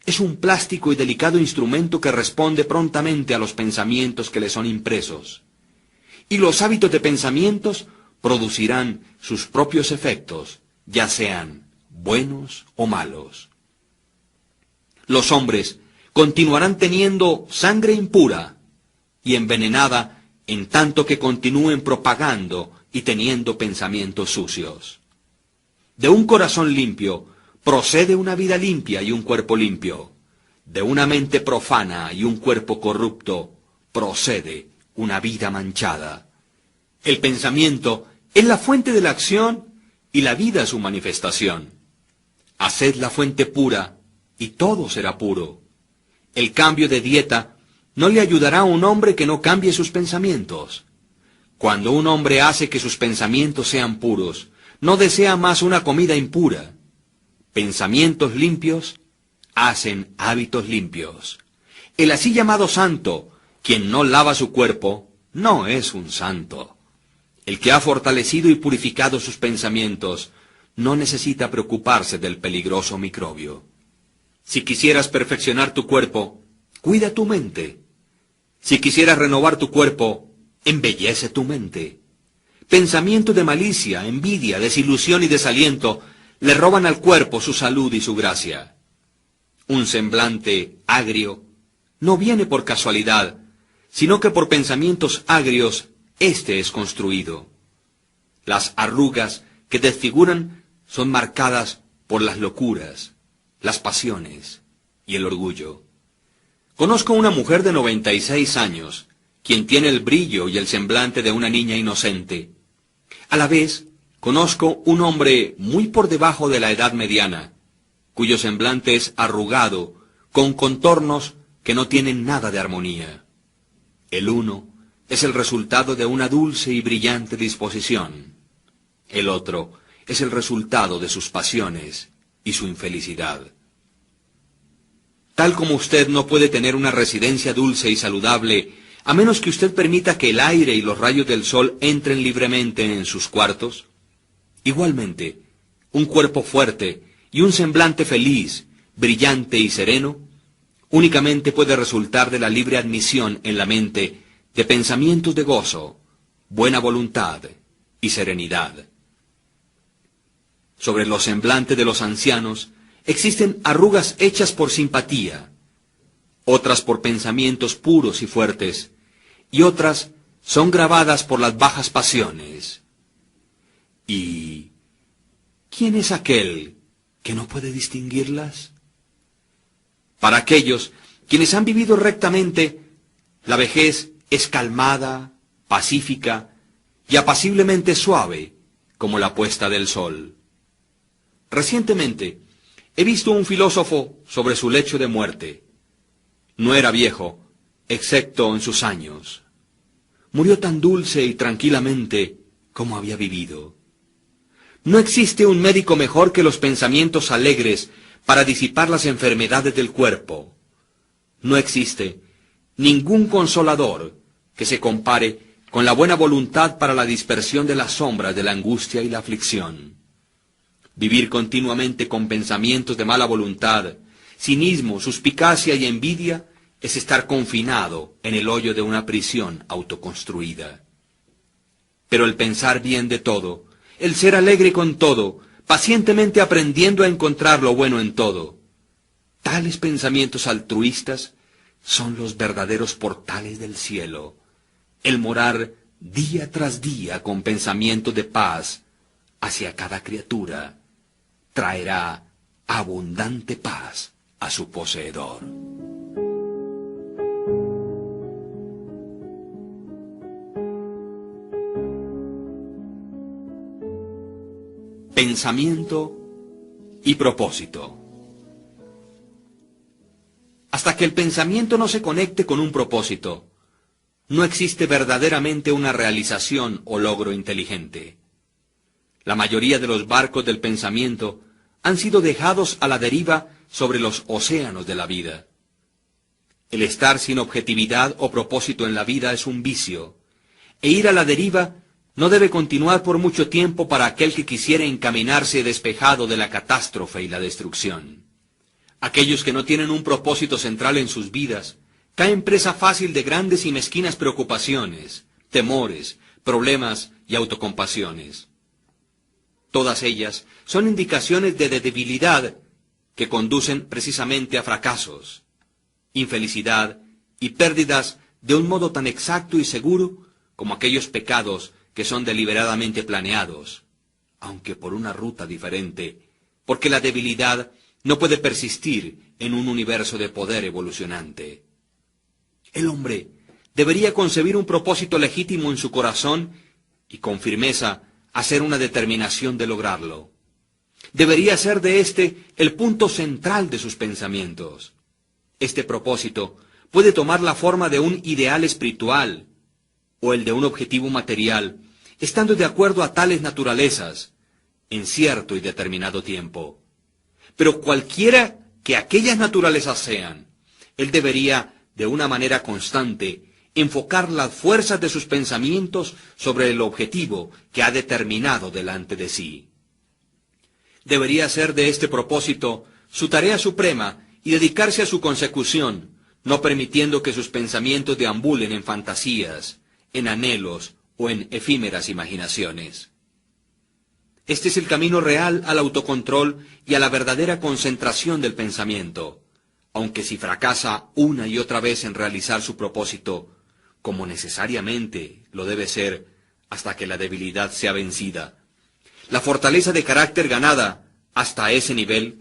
es un plástico y delicado instrumento que responde prontamente a los pensamientos que le son impresos. Y los hábitos de pensamientos producirán sus propios efectos, ya sean buenos o malos. Los hombres continuarán teniendo sangre impura y envenenada en tanto que continúen propagando y teniendo pensamientos sucios. De un corazón limpio procede una vida limpia y un cuerpo limpio. De una mente profana y un cuerpo corrupto procede una vida manchada. El pensamiento es la fuente de la acción y la vida su manifestación. Haced la fuente pura y todo será puro. El cambio de dieta no le ayudará a un hombre que no cambie sus pensamientos. Cuando un hombre hace que sus pensamientos sean puros, no desea más una comida impura. Pensamientos limpios hacen hábitos limpios. El así llamado santo, quien no lava su cuerpo, no es un santo. El que ha fortalecido y purificado sus pensamientos no necesita preocuparse del peligroso microbio. Si quisieras perfeccionar tu cuerpo, cuida tu mente. Si quisieras renovar tu cuerpo, embellece tu mente. Pensamientos de malicia, envidia, desilusión y desaliento le roban al cuerpo su salud y su gracia. Un semblante agrio no viene por casualidad, sino que por pensamientos agrios éste es construido. Las arrugas que desfiguran son marcadas por las locuras, las pasiones y el orgullo. Conozco una mujer de 96 años, quien tiene el brillo y el semblante de una niña inocente. A la vez, conozco un hombre muy por debajo de la edad mediana, cuyo semblante es arrugado, con contornos que no tienen nada de armonía. El uno es el resultado de una dulce y brillante disposición. El otro es el resultado de sus pasiones y su infelicidad. Tal como usted no puede tener una residencia dulce y saludable, a menos que usted permita que el aire y los rayos del sol entren libremente en sus cuartos, igualmente, un cuerpo fuerte y un semblante feliz, brillante y sereno, únicamente puede resultar de la libre admisión en la mente de pensamientos de gozo, buena voluntad y serenidad. Sobre los semblantes de los ancianos existen arrugas hechas por simpatía, otras por pensamientos puros y fuertes, y otras son grabadas por las bajas pasiones. ¿Y quién es aquel que no puede distinguirlas? Para aquellos quienes han vivido rectamente, la vejez es calmada, pacífica y apaciblemente suave como la puesta del sol. Recientemente he visto un filósofo sobre su lecho de muerte. No era viejo, excepto en sus años. Murió tan dulce y tranquilamente como había vivido. No existe un médico mejor que los pensamientos alegres para disipar las enfermedades del cuerpo. No existe ningún consolador que se compare con la buena voluntad para la dispersión de las sombras de la angustia y la aflicción. Vivir continuamente con pensamientos de mala voluntad, cinismo, suspicacia y envidia es estar confinado en el hoyo de una prisión autoconstruida. Pero el pensar bien de todo, el ser alegre con todo, pacientemente aprendiendo a encontrar lo bueno en todo, tales pensamientos altruistas son los verdaderos portales del cielo. El morar día tras día con pensamientos de paz hacia cada criatura traerá abundante paz a su poseedor. pensamiento y propósito. Hasta que el pensamiento no se conecte con un propósito, no existe verdaderamente una realización o logro inteligente. La mayoría de los barcos del pensamiento han sido dejados a la deriva sobre los océanos de la vida. El estar sin objetividad o propósito en la vida es un vicio, e ir a la deriva no debe continuar por mucho tiempo para aquel que quisiera encaminarse despejado de la catástrofe y la destrucción. Aquellos que no tienen un propósito central en sus vidas caen presa fácil de grandes y mezquinas preocupaciones, temores, problemas y autocompasiones. Todas ellas son indicaciones de debilidad que conducen precisamente a fracasos, infelicidad y pérdidas de un modo tan exacto y seguro como aquellos pecados que son deliberadamente planeados, aunque por una ruta diferente, porque la debilidad no puede persistir en un universo de poder evolucionante. El hombre debería concebir un propósito legítimo en su corazón y con firmeza hacer una determinación de lograrlo. Debería ser de éste el punto central de sus pensamientos. Este propósito puede tomar la forma de un ideal espiritual o el de un objetivo material, estando de acuerdo a tales naturalezas, en cierto y determinado tiempo. Pero cualquiera que aquellas naturalezas sean, él debería, de una manera constante, enfocar las fuerzas de sus pensamientos sobre el objetivo que ha determinado delante de sí. Debería hacer de este propósito su tarea suprema y dedicarse a su consecución, no permitiendo que sus pensamientos deambulen en fantasías, en anhelos o en efímeras imaginaciones. Este es el camino real al autocontrol y a la verdadera concentración del pensamiento, aunque si fracasa una y otra vez en realizar su propósito, como necesariamente lo debe ser hasta que la debilidad sea vencida, la fortaleza de carácter ganada hasta ese nivel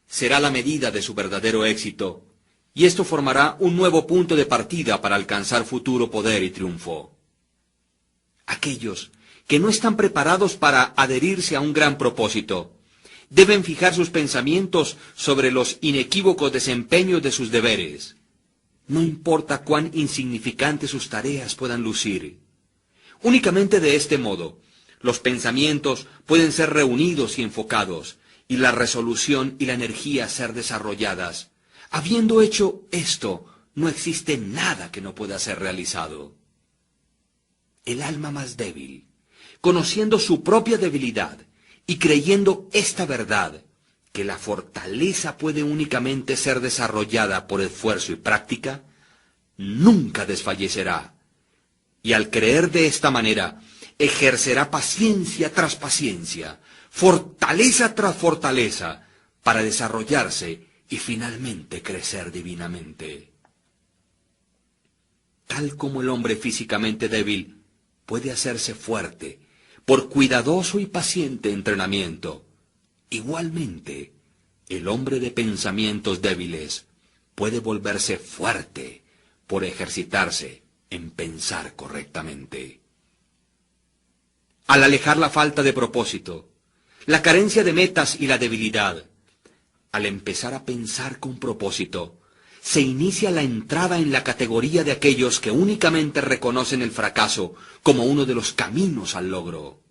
será la medida de su verdadero éxito, y esto formará un nuevo punto de partida para alcanzar futuro poder y triunfo. Aquellos que no están preparados para adherirse a un gran propósito deben fijar sus pensamientos sobre los inequívocos desempeños de sus deberes. No importa cuán insignificantes sus tareas puedan lucir. Únicamente de este modo, los pensamientos pueden ser reunidos y enfocados, y la resolución y la energía ser desarrolladas. Habiendo hecho esto, no existe nada que no pueda ser realizado. El alma más débil, conociendo su propia debilidad y creyendo esta verdad, que la fortaleza puede únicamente ser desarrollada por esfuerzo y práctica, nunca desfallecerá. Y al creer de esta manera, ejercerá paciencia tras paciencia, fortaleza tras fortaleza, para desarrollarse y finalmente crecer divinamente. Tal como el hombre físicamente débil puede hacerse fuerte por cuidadoso y paciente entrenamiento, igualmente el hombre de pensamientos débiles puede volverse fuerte por ejercitarse en pensar correctamente. Al alejar la falta de propósito, la carencia de metas y la debilidad, al empezar a pensar con propósito, se inicia la entrada en la categoría de aquellos que únicamente reconocen el fracaso como uno de los caminos al logro.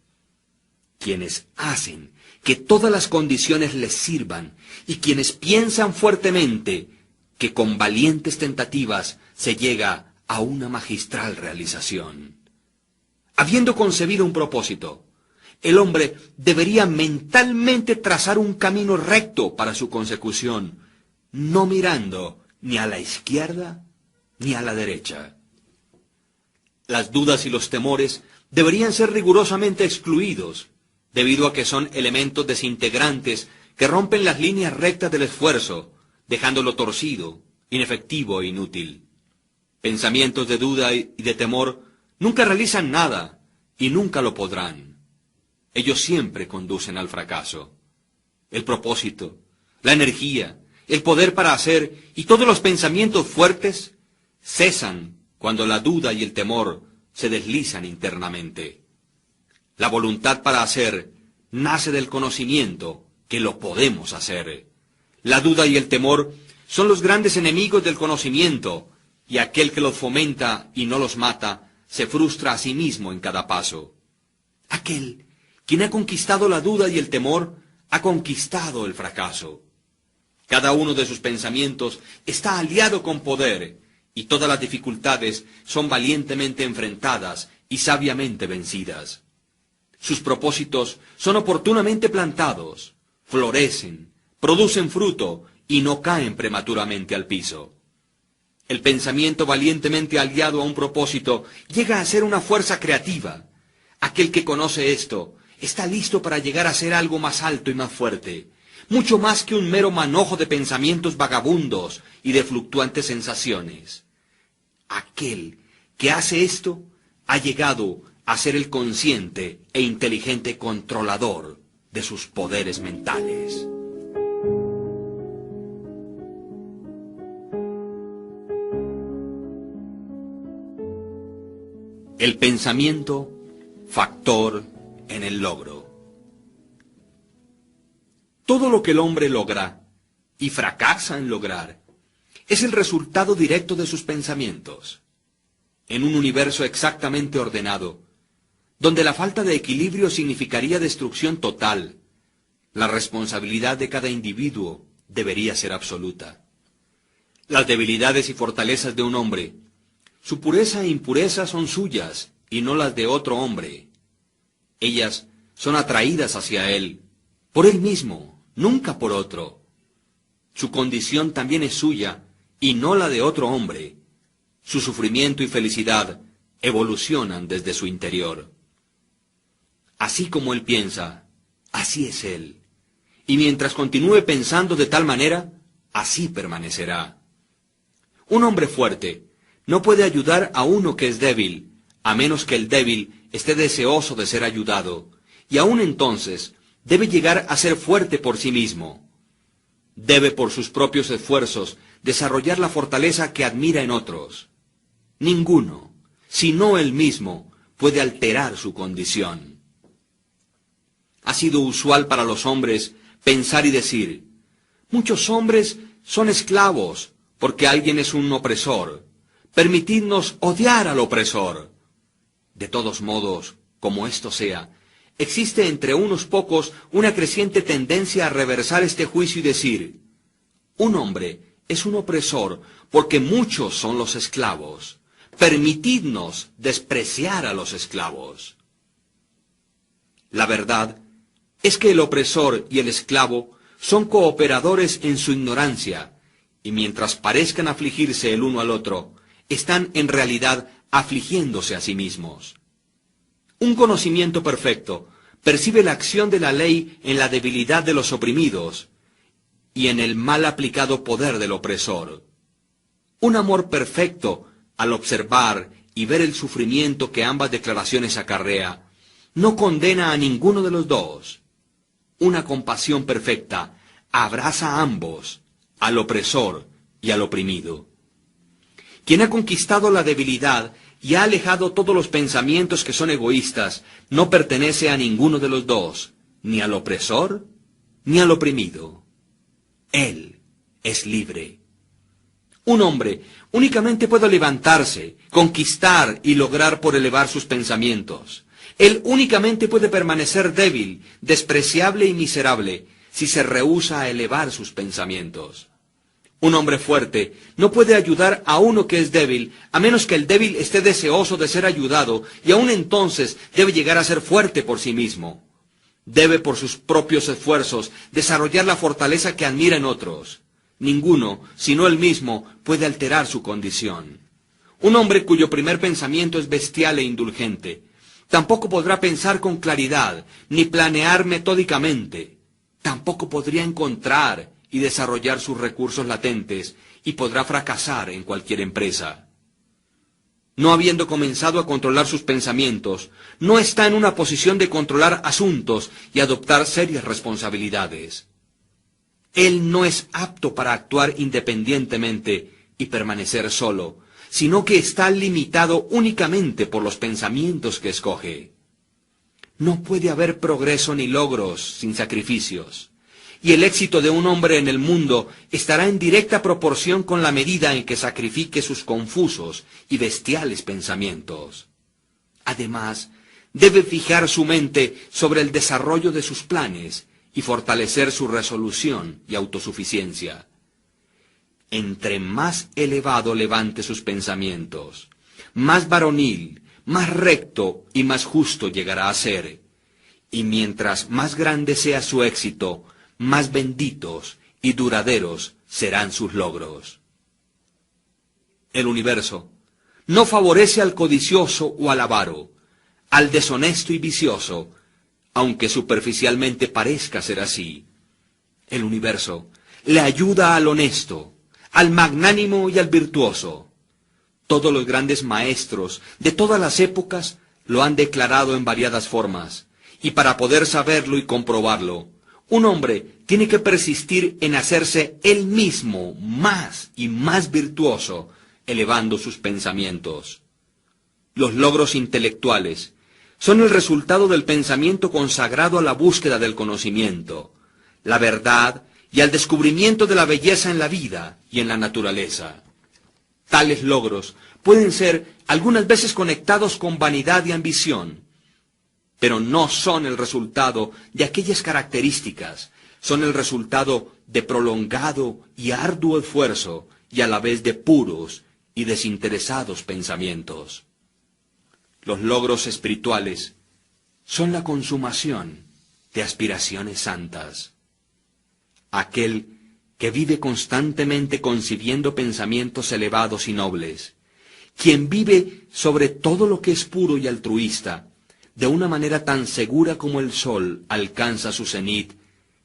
Quienes hacen que todas las condiciones les sirvan y quienes piensan fuertemente que con valientes tentativas se llega a una magistral realización. Habiendo concebido un propósito, el hombre debería mentalmente trazar un camino recto para su consecución, no mirando ni a la izquierda ni a la derecha. Las dudas y los temores deberían ser rigurosamente excluidos, debido a que son elementos desintegrantes que rompen las líneas rectas del esfuerzo, dejándolo torcido, inefectivo e inútil. Pensamientos de duda y de temor nunca realizan nada y nunca lo podrán. Ellos siempre conducen al fracaso. El propósito, la energía, el poder para hacer y todos los pensamientos fuertes cesan cuando la duda y el temor se deslizan internamente. La voluntad para hacer nace del conocimiento, que lo podemos hacer. La duda y el temor son los grandes enemigos del conocimiento, y aquel que los fomenta y no los mata, se frustra a sí mismo en cada paso. Aquel quien ha conquistado la duda y el temor, ha conquistado el fracaso. Cada uno de sus pensamientos está aliado con poder, y todas las dificultades son valientemente enfrentadas y sabiamente vencidas. Sus propósitos son oportunamente plantados, florecen, producen fruto y no caen prematuramente al piso. El pensamiento valientemente aliado a un propósito llega a ser una fuerza creativa. Aquel que conoce esto está listo para llegar a ser algo más alto y más fuerte, mucho más que un mero manojo de pensamientos vagabundos y de fluctuantes sensaciones. Aquel que hace esto ha llegado a ser el consciente e inteligente controlador de sus poderes mentales. El pensamiento, factor en el logro. Todo lo que el hombre logra y fracasa en lograr es el resultado directo de sus pensamientos. En un universo exactamente ordenado, donde la falta de equilibrio significaría destrucción total, la responsabilidad de cada individuo debería ser absoluta. Las debilidades y fortalezas de un hombre, su pureza e impureza son suyas y no las de otro hombre. Ellas son atraídas hacia él, por él mismo, nunca por otro. Su condición también es suya y no la de otro hombre. Su sufrimiento y felicidad evolucionan desde su interior. Así como él piensa, así es él. Y mientras continúe pensando de tal manera, así permanecerá. Un hombre fuerte no puede ayudar a uno que es débil, a menos que el débil esté deseoso de ser ayudado, y aún entonces debe llegar a ser fuerte por sí mismo. Debe por sus propios esfuerzos desarrollar la fortaleza que admira en otros. Ninguno, sino él mismo, puede alterar su condición. Ha sido usual para los hombres pensar y decir, muchos hombres son esclavos porque alguien es un opresor. Permitidnos odiar al opresor. De todos modos, como esto sea, existe entre unos pocos una creciente tendencia a reversar este juicio y decir, un hombre es un opresor porque muchos son los esclavos. Permitidnos despreciar a los esclavos. La verdad es que el opresor y el esclavo son cooperadores en su ignorancia, y mientras parezcan afligirse el uno al otro, están en realidad afligiéndose a sí mismos. Un conocimiento perfecto percibe la acción de la ley en la debilidad de los oprimidos y en el mal aplicado poder del opresor. Un amor perfecto, al observar y ver el sufrimiento que ambas declaraciones acarrea, no condena a ninguno de los dos. Una compasión perfecta abraza a ambos, al opresor y al oprimido. Quien ha conquistado la debilidad y ha alejado todos los pensamientos que son egoístas, no pertenece a ninguno de los dos, ni al opresor ni al oprimido. Él es libre. Un hombre únicamente puede levantarse, conquistar y lograr por elevar sus pensamientos. Él únicamente puede permanecer débil, despreciable y miserable si se rehúsa a elevar sus pensamientos. Un hombre fuerte no puede ayudar a uno que es débil, a menos que el débil esté deseoso de ser ayudado, y aún entonces debe llegar a ser fuerte por sí mismo. Debe por sus propios esfuerzos desarrollar la fortaleza que admira en otros. Ninguno, sino él mismo, puede alterar su condición. Un hombre cuyo primer pensamiento es bestial e indulgente, tampoco podrá pensar con claridad, ni planear metódicamente. Tampoco podría encontrar y desarrollar sus recursos latentes, y podrá fracasar en cualquier empresa. No habiendo comenzado a controlar sus pensamientos, no está en una posición de controlar asuntos y adoptar serias responsabilidades. Él no es apto para actuar independientemente y permanecer solo, sino que está limitado únicamente por los pensamientos que escoge. No puede haber progreso ni logros sin sacrificios. Y el éxito de un hombre en el mundo estará en directa proporción con la medida en que sacrifique sus confusos y bestiales pensamientos. Además, debe fijar su mente sobre el desarrollo de sus planes y fortalecer su resolución y autosuficiencia. Entre más elevado levante sus pensamientos, más varonil, más recto y más justo llegará a ser. Y mientras más grande sea su éxito, más benditos y duraderos serán sus logros. El universo no favorece al codicioso o al avaro, al deshonesto y vicioso, aunque superficialmente parezca ser así. El universo le ayuda al honesto, al magnánimo y al virtuoso. Todos los grandes maestros de todas las épocas lo han declarado en variadas formas, y para poder saberlo y comprobarlo, un hombre tiene que persistir en hacerse él mismo más y más virtuoso, elevando sus pensamientos. Los logros intelectuales son el resultado del pensamiento consagrado a la búsqueda del conocimiento, la verdad y al descubrimiento de la belleza en la vida y en la naturaleza. Tales logros pueden ser algunas veces conectados con vanidad y ambición, pero no son el resultado de aquellas características, son el resultado de prolongado y arduo esfuerzo y a la vez de puros y desinteresados pensamientos. Los logros espirituales son la consumación de aspiraciones santas. Aquel que vive constantemente concibiendo pensamientos elevados y nobles, quien vive sobre todo lo que es puro y altruista, de una manera tan segura como el sol alcanza su cenit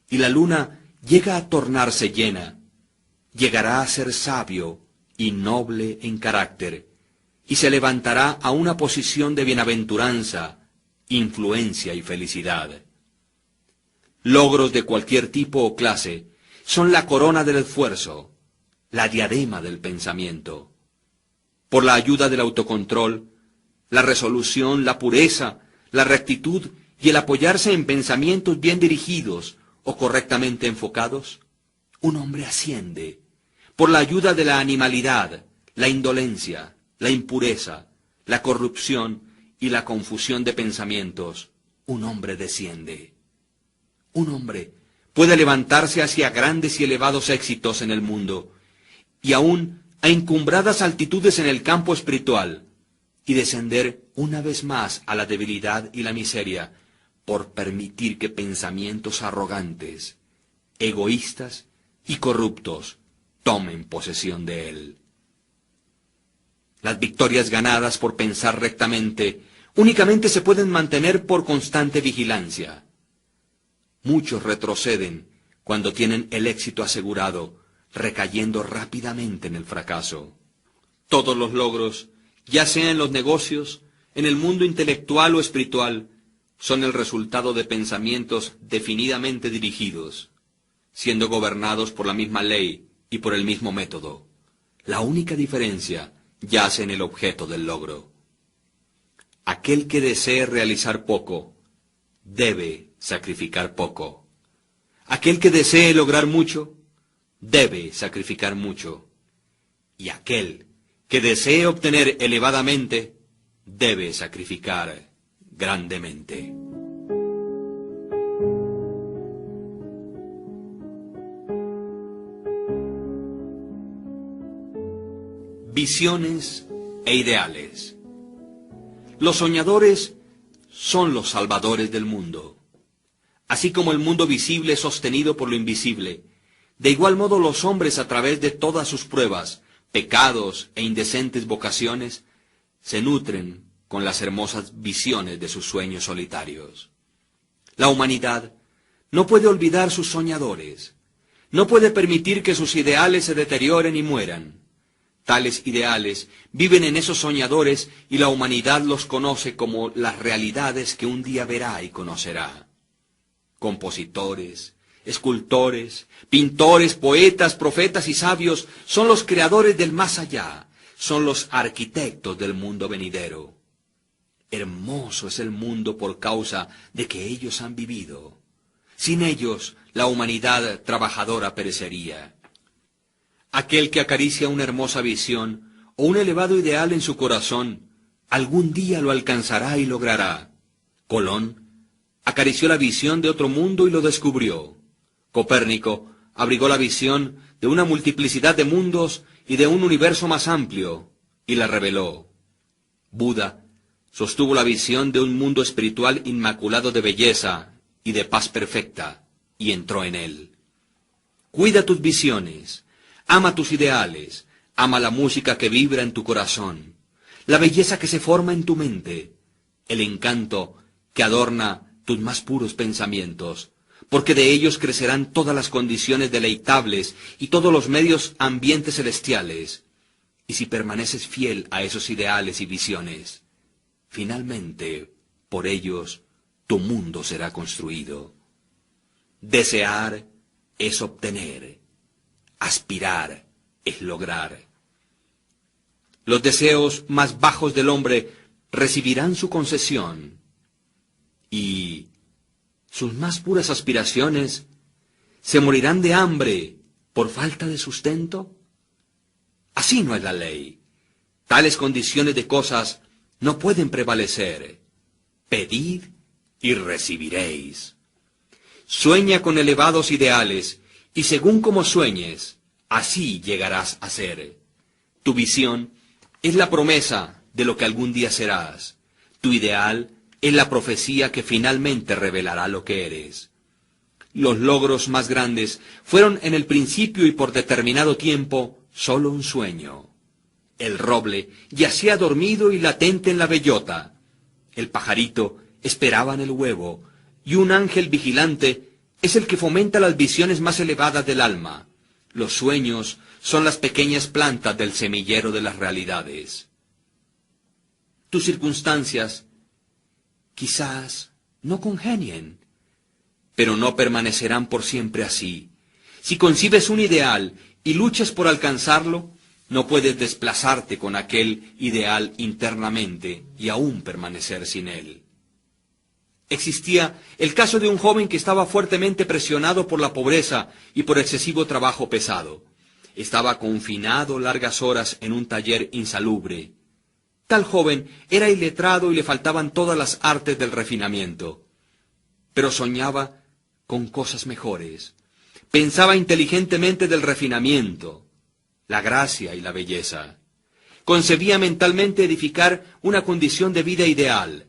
y la luna llega a tornarse llena, llegará a ser sabio y noble en carácter, y se levantará a una posición de bienaventuranza, influencia y felicidad. Logros de cualquier tipo o clase son la corona del esfuerzo, la diadema del pensamiento. Por la ayuda del autocontrol, la resolución, la pureza, la rectitud y el apoyarse en pensamientos bien dirigidos o correctamente enfocados, un hombre asciende. Por la ayuda de la animalidad, la indolencia, la impureza, la corrupción y la confusión de pensamientos, un hombre desciende. Un hombre puede levantarse hacia grandes y elevados éxitos en el mundo, y aún a encumbradas altitudes en el campo espiritual, y descender una vez más a la debilidad y la miseria, por permitir que pensamientos arrogantes, egoístas y corruptos tomen posesión de él. Las victorias ganadas por pensar rectamente únicamente se pueden mantener por constante vigilancia. Muchos retroceden cuando tienen el éxito asegurado, recayendo rápidamente en el fracaso. Todos los logros, ya sea en los negocios, en el mundo intelectual o espiritual, son el resultado de pensamientos definidamente dirigidos, siendo gobernados por la misma ley y por el mismo método. La única diferencia yace en el objeto del logro. Aquel que desee realizar poco, debe sacrificar poco. Aquel que desee lograr mucho, debe sacrificar mucho. Y aquel que desee obtener elevadamente, debe sacrificar grandemente. Visiones e ideales. Los soñadores son los salvadores del mundo. Así como el mundo visible es sostenido por lo invisible, de igual modo los hombres a través de todas sus pruebas, pecados e indecentes vocaciones, se nutren con las hermosas visiones de sus sueños solitarios. La humanidad no puede olvidar sus soñadores, no puede permitir que sus ideales se deterioren y mueran. Tales ideales viven en esos soñadores y la humanidad los conoce como las realidades que un día verá y conocerá. Compositores, escultores, pintores, poetas, profetas y sabios son los creadores del más allá, son los arquitectos del mundo venidero. Hermoso es el mundo por causa de que ellos han vivido. Sin ellos, la humanidad trabajadora perecería. Aquel que acaricia una hermosa visión o un elevado ideal en su corazón, algún día lo alcanzará y logrará. Colón acarició la visión de otro mundo y lo descubrió. Copérnico abrigó la visión de una multiplicidad de mundos y de un universo más amplio, y la reveló. Buda sostuvo la visión de un mundo espiritual inmaculado de belleza y de paz perfecta, y entró en él. Cuida tus visiones, ama tus ideales, ama la música que vibra en tu corazón, la belleza que se forma en tu mente, el encanto que adorna tus más puros pensamientos, porque de ellos crecerán todas las condiciones deleitables y todos los medios ambientes celestiales. Y si permaneces fiel a esos ideales y visiones, finalmente, por ellos, tu mundo será construido. Desear es obtener, aspirar es lograr. Los deseos más bajos del hombre recibirán su concesión, y sus más puras aspiraciones se morirán de hambre por falta de sustento. Así no es la ley. Tales condiciones de cosas no pueden prevalecer. Pedid y recibiréis. Sueña con elevados ideales, y según como sueñes, así llegarás a ser. Tu visión es la promesa de lo que algún día serás. Tu ideal es la profecía que finalmente revelará lo que eres. Los logros más grandes fueron en el principio y por determinado tiempo solo un sueño. El roble yacía dormido y latente en la bellota. El pajarito esperaba en el huevo, y un ángel vigilante es el que fomenta las visiones más elevadas del alma. Los sueños son las pequeñas plantas del semillero de las realidades. Tus circunstancias quizás no congenien, pero no permanecerán por siempre así. Si concibes un ideal y luchas por alcanzarlo, no puedes desplazarte con aquel ideal internamente y aún permanecer sin él. Existía el caso de un joven que estaba fuertemente presionado por la pobreza y por excesivo trabajo pesado. Estaba confinado largas horas en un taller insalubre. Tal joven era iletrado y le faltaban todas las artes del refinamiento. Pero soñaba con cosas mejores. Pensaba inteligentemente del refinamiento, la gracia y la belleza. Concebía mentalmente edificar una condición de vida ideal,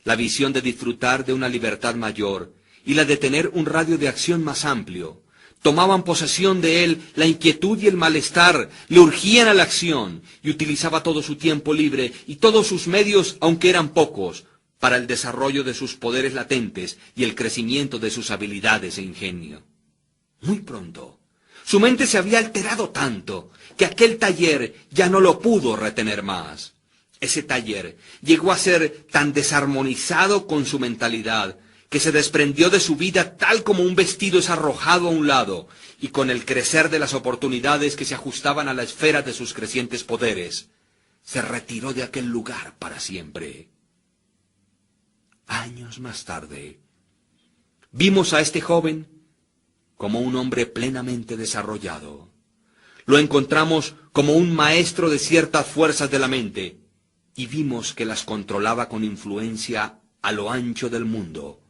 la visión de disfrutar de una libertad mayor y la de tener un radio de acción más amplio. Tomaban posesión de él la inquietud y el malestar, le urgían a la acción, y utilizaba todo su tiempo libre y todos sus medios, aunque eran pocos, para el desarrollo de sus poderes latentes y el crecimiento de sus habilidades e ingenio. Muy pronto, su mente se había alterado tanto que aquel taller ya no lo pudo retener más. Ese taller llegó a ser tan desarmonizado con su mentalidad que se desprendió de su vida tal como un vestido es arrojado a un lado, y con el crecer de las oportunidades que se ajustaban a la esfera de sus crecientes poderes, se retiró de aquel lugar para siempre. Años más tarde, vimos a este joven como un hombre plenamente desarrollado. Lo encontramos como un maestro de ciertas fuerzas de la mente, y vimos que las controlaba con influencia a lo ancho del mundo,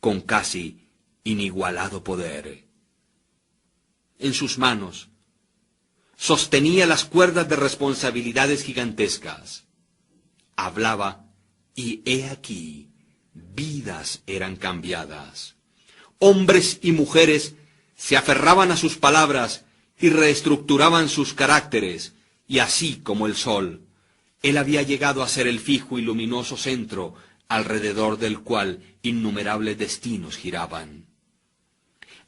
con casi inigualado poder. En sus manos sostenía las cuerdas de responsabilidades gigantescas. Hablaba, y he aquí, vidas eran cambiadas. Hombres y mujeres se aferraban a sus palabras y reestructuraban sus caracteres, y así como el sol, él había llegado a ser el fijo y luminoso centro alrededor del cual innumerables destinos giraban.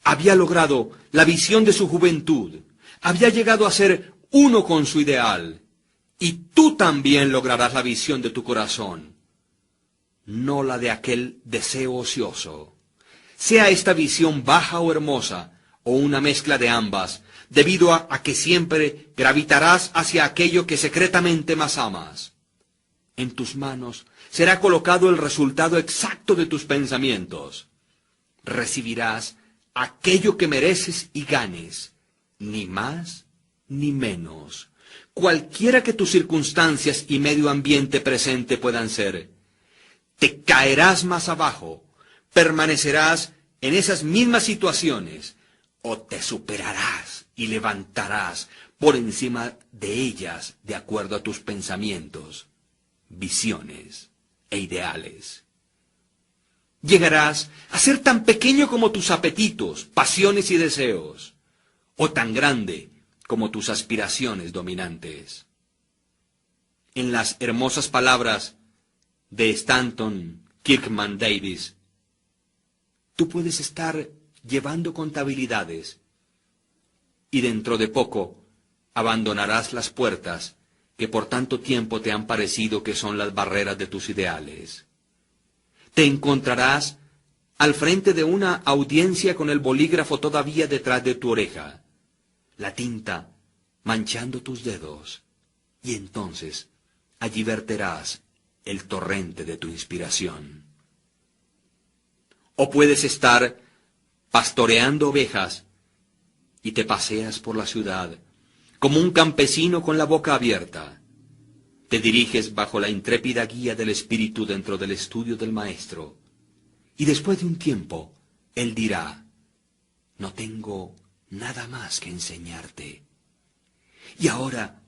Había logrado la visión de su juventud, había llegado a ser uno con su ideal, y tú también lograrás la visión de tu corazón, no la de aquel deseo ocioso. Sea esta visión baja o hermosa, o una mezcla de ambas, debido a que siempre gravitarás hacia aquello que secretamente más amas. En tus manos será colocado el resultado exacto de tus pensamientos. Recibirás aquello que mereces y ganes, ni más ni menos, cualquiera que tus circunstancias y medio ambiente presente puedan ser. Te caerás más abajo, permanecerás en esas mismas situaciones, o te superarás y levantarás por encima de ellas de acuerdo a tus pensamientos, visiones e ideales. Llegarás a ser tan pequeño como tus apetitos, pasiones y deseos, o tan grande como tus aspiraciones dominantes. En las hermosas palabras de Stanton Kirkman Davis, tú puedes estar llevando contabilidades y dentro de poco abandonarás las puertas que por tanto tiempo te han parecido que son las barreras de tus ideales. Te encontrarás al frente de una audiencia con el bolígrafo todavía detrás de tu oreja, la tinta manchando tus dedos, y entonces allí verterás el torrente de tu inspiración. O puedes estar pastoreando ovejas y te paseas por la ciudad como un campesino con la boca abierta. Te diriges bajo la intrépida guía del Espíritu dentro del estudio del Maestro, y después de un tiempo, Él dirá, no tengo nada más que enseñarte. Y ahora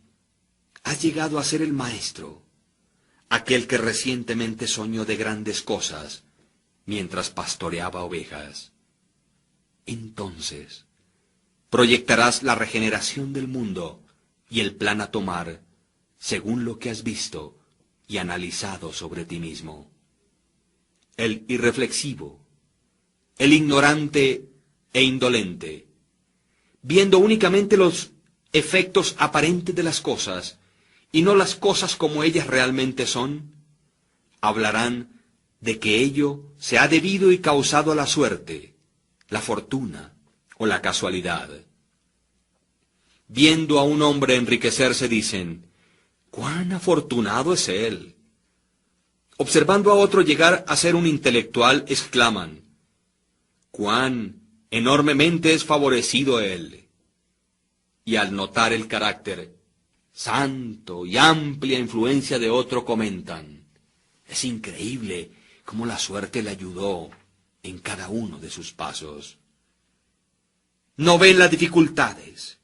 has llegado a ser el Maestro, aquel que recientemente soñó de grandes cosas mientras pastoreaba ovejas. Entonces proyectarás la regeneración del mundo y el plan a tomar según lo que has visto y analizado sobre ti mismo. El irreflexivo, el ignorante e indolente, viendo únicamente los efectos aparentes de las cosas y no las cosas como ellas realmente son, hablarán de que ello se ha debido y causado a la suerte, la fortuna o la casualidad. Viendo a un hombre enriquecerse dicen, ¡cuán afortunado es él! Observando a otro llegar a ser un intelectual, exclaman, ¡cuán enormemente es favorecido él! Y al notar el carácter santo y amplia influencia de otro comentan, es increíble cómo la suerte le ayudó en cada uno de sus pasos. No ven las dificultades,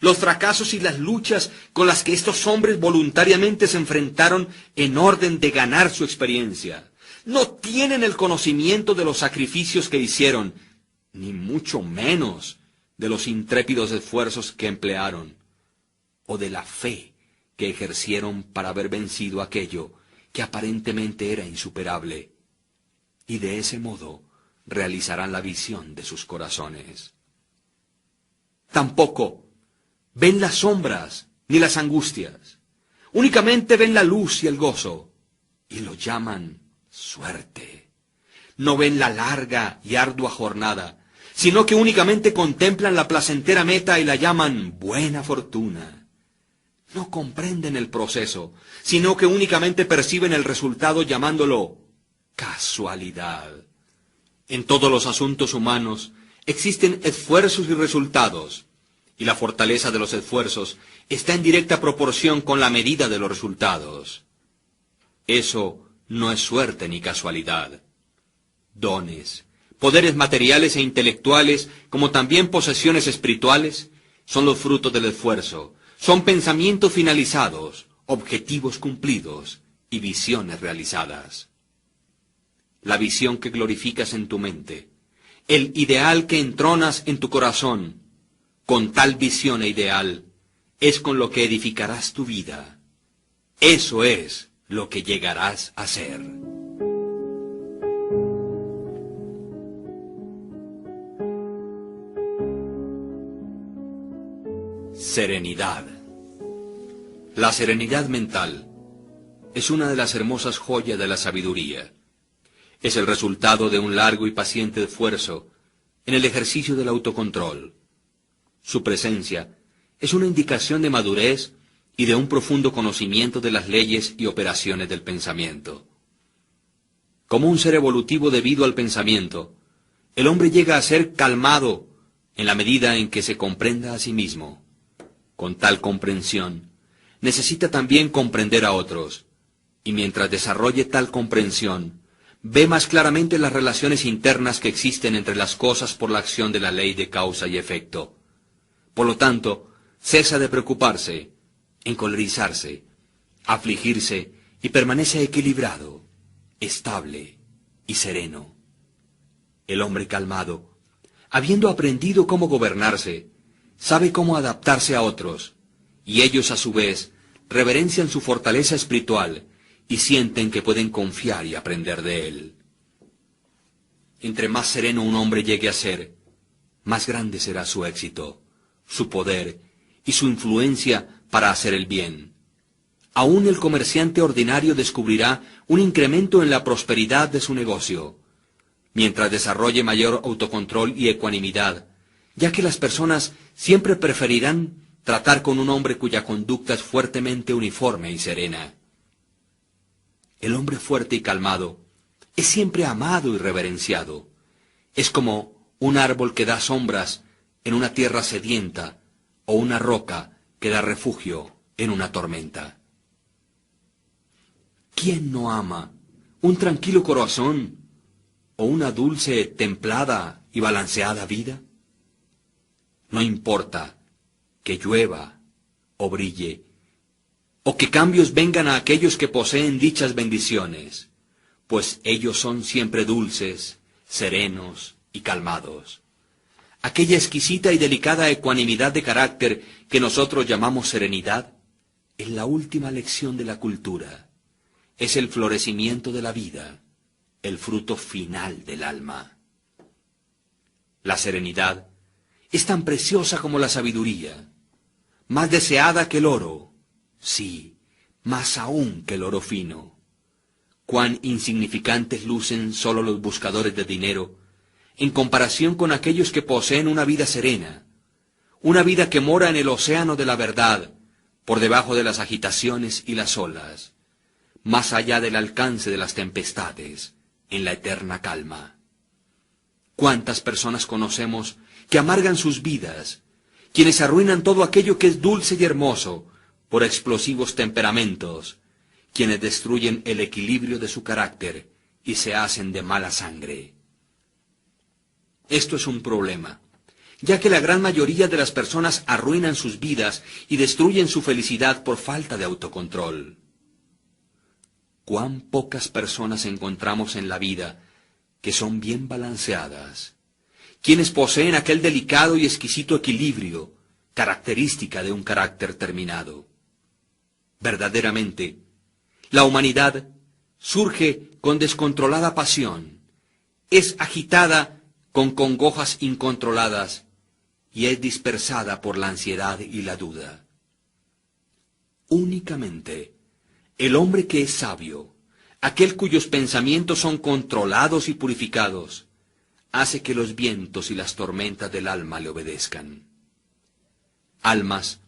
los fracasos y las luchas con las que estos hombres voluntariamente se enfrentaron en orden de ganar su experiencia. No tienen el conocimiento de los sacrificios que hicieron, ni mucho menos de los intrépidos esfuerzos que emplearon, o de la fe que ejercieron para haber vencido aquello que aparentemente era insuperable, y de ese modo realizarán la visión de sus corazones. Tampoco ven las sombras ni las angustias, únicamente ven la luz y el gozo, y lo llaman suerte. No ven la larga y ardua jornada, sino que únicamente contemplan la placentera meta y la llaman buena fortuna. No comprenden el proceso, sino que únicamente perciben el resultado llamándolo casualidad. En todos los asuntos humanos existen esfuerzos y resultados, y la fortaleza de los esfuerzos está en directa proporción con la medida de los resultados. Eso no es suerte ni casualidad. Dones, poderes materiales e intelectuales, como también posesiones espirituales, son los frutos del esfuerzo, son pensamientos finalizados, objetivos cumplidos y visiones realizadas. La visión que glorificas en tu mente, el ideal que entronas en tu corazón, con tal visión e ideal, es con lo que edificarás tu vida. Eso es lo que llegarás a ser. Serenidad. La serenidad mental es una de las hermosas joyas de la sabiduría. Es el resultado de un largo y paciente esfuerzo en el ejercicio del autocontrol. Su presencia es una indicación de madurez y de un profundo conocimiento de las leyes y operaciones del pensamiento. Como un ser evolutivo debido al pensamiento, el hombre llega a ser calmado en la medida en que se comprenda a sí mismo. Con tal comprensión, necesita también comprender a otros, y mientras desarrolle tal comprensión, ve más claramente las relaciones internas que existen entre las cosas por la acción de la ley de causa y efecto. Por lo tanto, cesa de preocuparse, encolerizarse, afligirse y permanece equilibrado, estable y sereno. El hombre calmado, habiendo aprendido cómo gobernarse, sabe cómo adaptarse a otros, y ellos a su vez reverencian su fortaleza espiritual y sienten que pueden confiar y aprender de él. Entre más sereno un hombre llegue a ser, más grande será su éxito, su poder y su influencia para hacer el bien. Aún el comerciante ordinario descubrirá un incremento en la prosperidad de su negocio, mientras desarrolle mayor autocontrol y ecuanimidad, ya que las personas siempre preferirán tratar con un hombre cuya conducta es fuertemente uniforme y serena. El hombre fuerte y calmado es siempre amado y reverenciado. Es como un árbol que da sombras en una tierra sedienta o una roca que da refugio en una tormenta. ¿Quién no ama un tranquilo corazón o una dulce, templada y balanceada vida? No importa que llueva o brille, o que cambios vengan a aquellos que poseen dichas bendiciones, pues ellos son siempre dulces, serenos y calmados. Aquella exquisita y delicada ecuanimidad de carácter que nosotros llamamos serenidad es la última lección de la cultura, es el florecimiento de la vida, el fruto final del alma. La serenidad es tan preciosa como la sabiduría, más deseada que el oro, sí, más aún que el oro fino. Cuán insignificantes lucen sólo los buscadores de dinero en comparación con aquellos que poseen una vida serena, una vida que mora en el océano de la verdad, por debajo de las agitaciones y las olas, más allá del alcance de las tempestades, en la eterna calma. ¿Cuántas personas conocemos que amargan sus vidas, quienes arruinan todo aquello que es dulce y hermoso por explosivos temperamentos, quienes destruyen el equilibrio de su carácter y se hacen de mala sangre? Esto es un problema, ya que la gran mayoría de las personas arruinan sus vidas y destruyen su felicidad por falta de autocontrol. Cuán pocas personas encontramos en la vida que son bien balanceadas, quienes poseen aquel delicado y exquisito equilibrio, característica de un carácter terminado. Verdaderamente, la humanidad surge con descontrolada pasión, es agitada con congojas incontroladas y es dispersada por la ansiedad y la duda. Únicamente el hombre que es sabio, aquel cuyos pensamientos son controlados y purificados, hace que los vientos y las tormentas del alma le obedezcan. Almas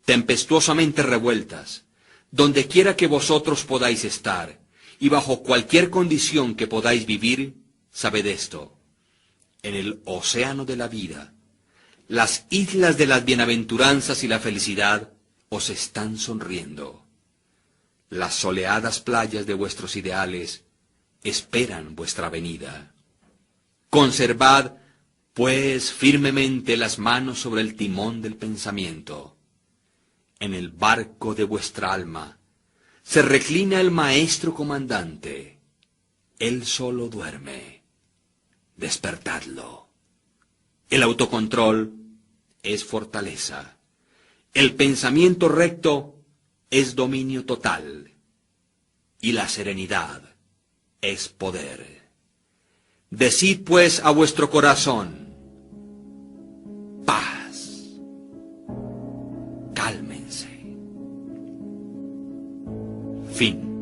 tempestuosamente revueltas, donde quiera que vosotros podáis estar, y bajo cualquier condición que podáis vivir, sabed esto: en el océano de la vida, las islas de las bienaventuranzas y la felicidad os están sonriendo. Las soleadas playas de vuestros ideales esperan vuestra venida. Conservad, pues, firmemente las manos sobre el timón del pensamiento. En el barco de vuestra alma se reclina el maestro comandante. Él solo duerme. Despertadlo. El autocontrol es fortaleza. El pensamiento recto es dominio total. Y la serenidad es poder. Decid pues a vuestro corazón: paz. Cálmense. Fin.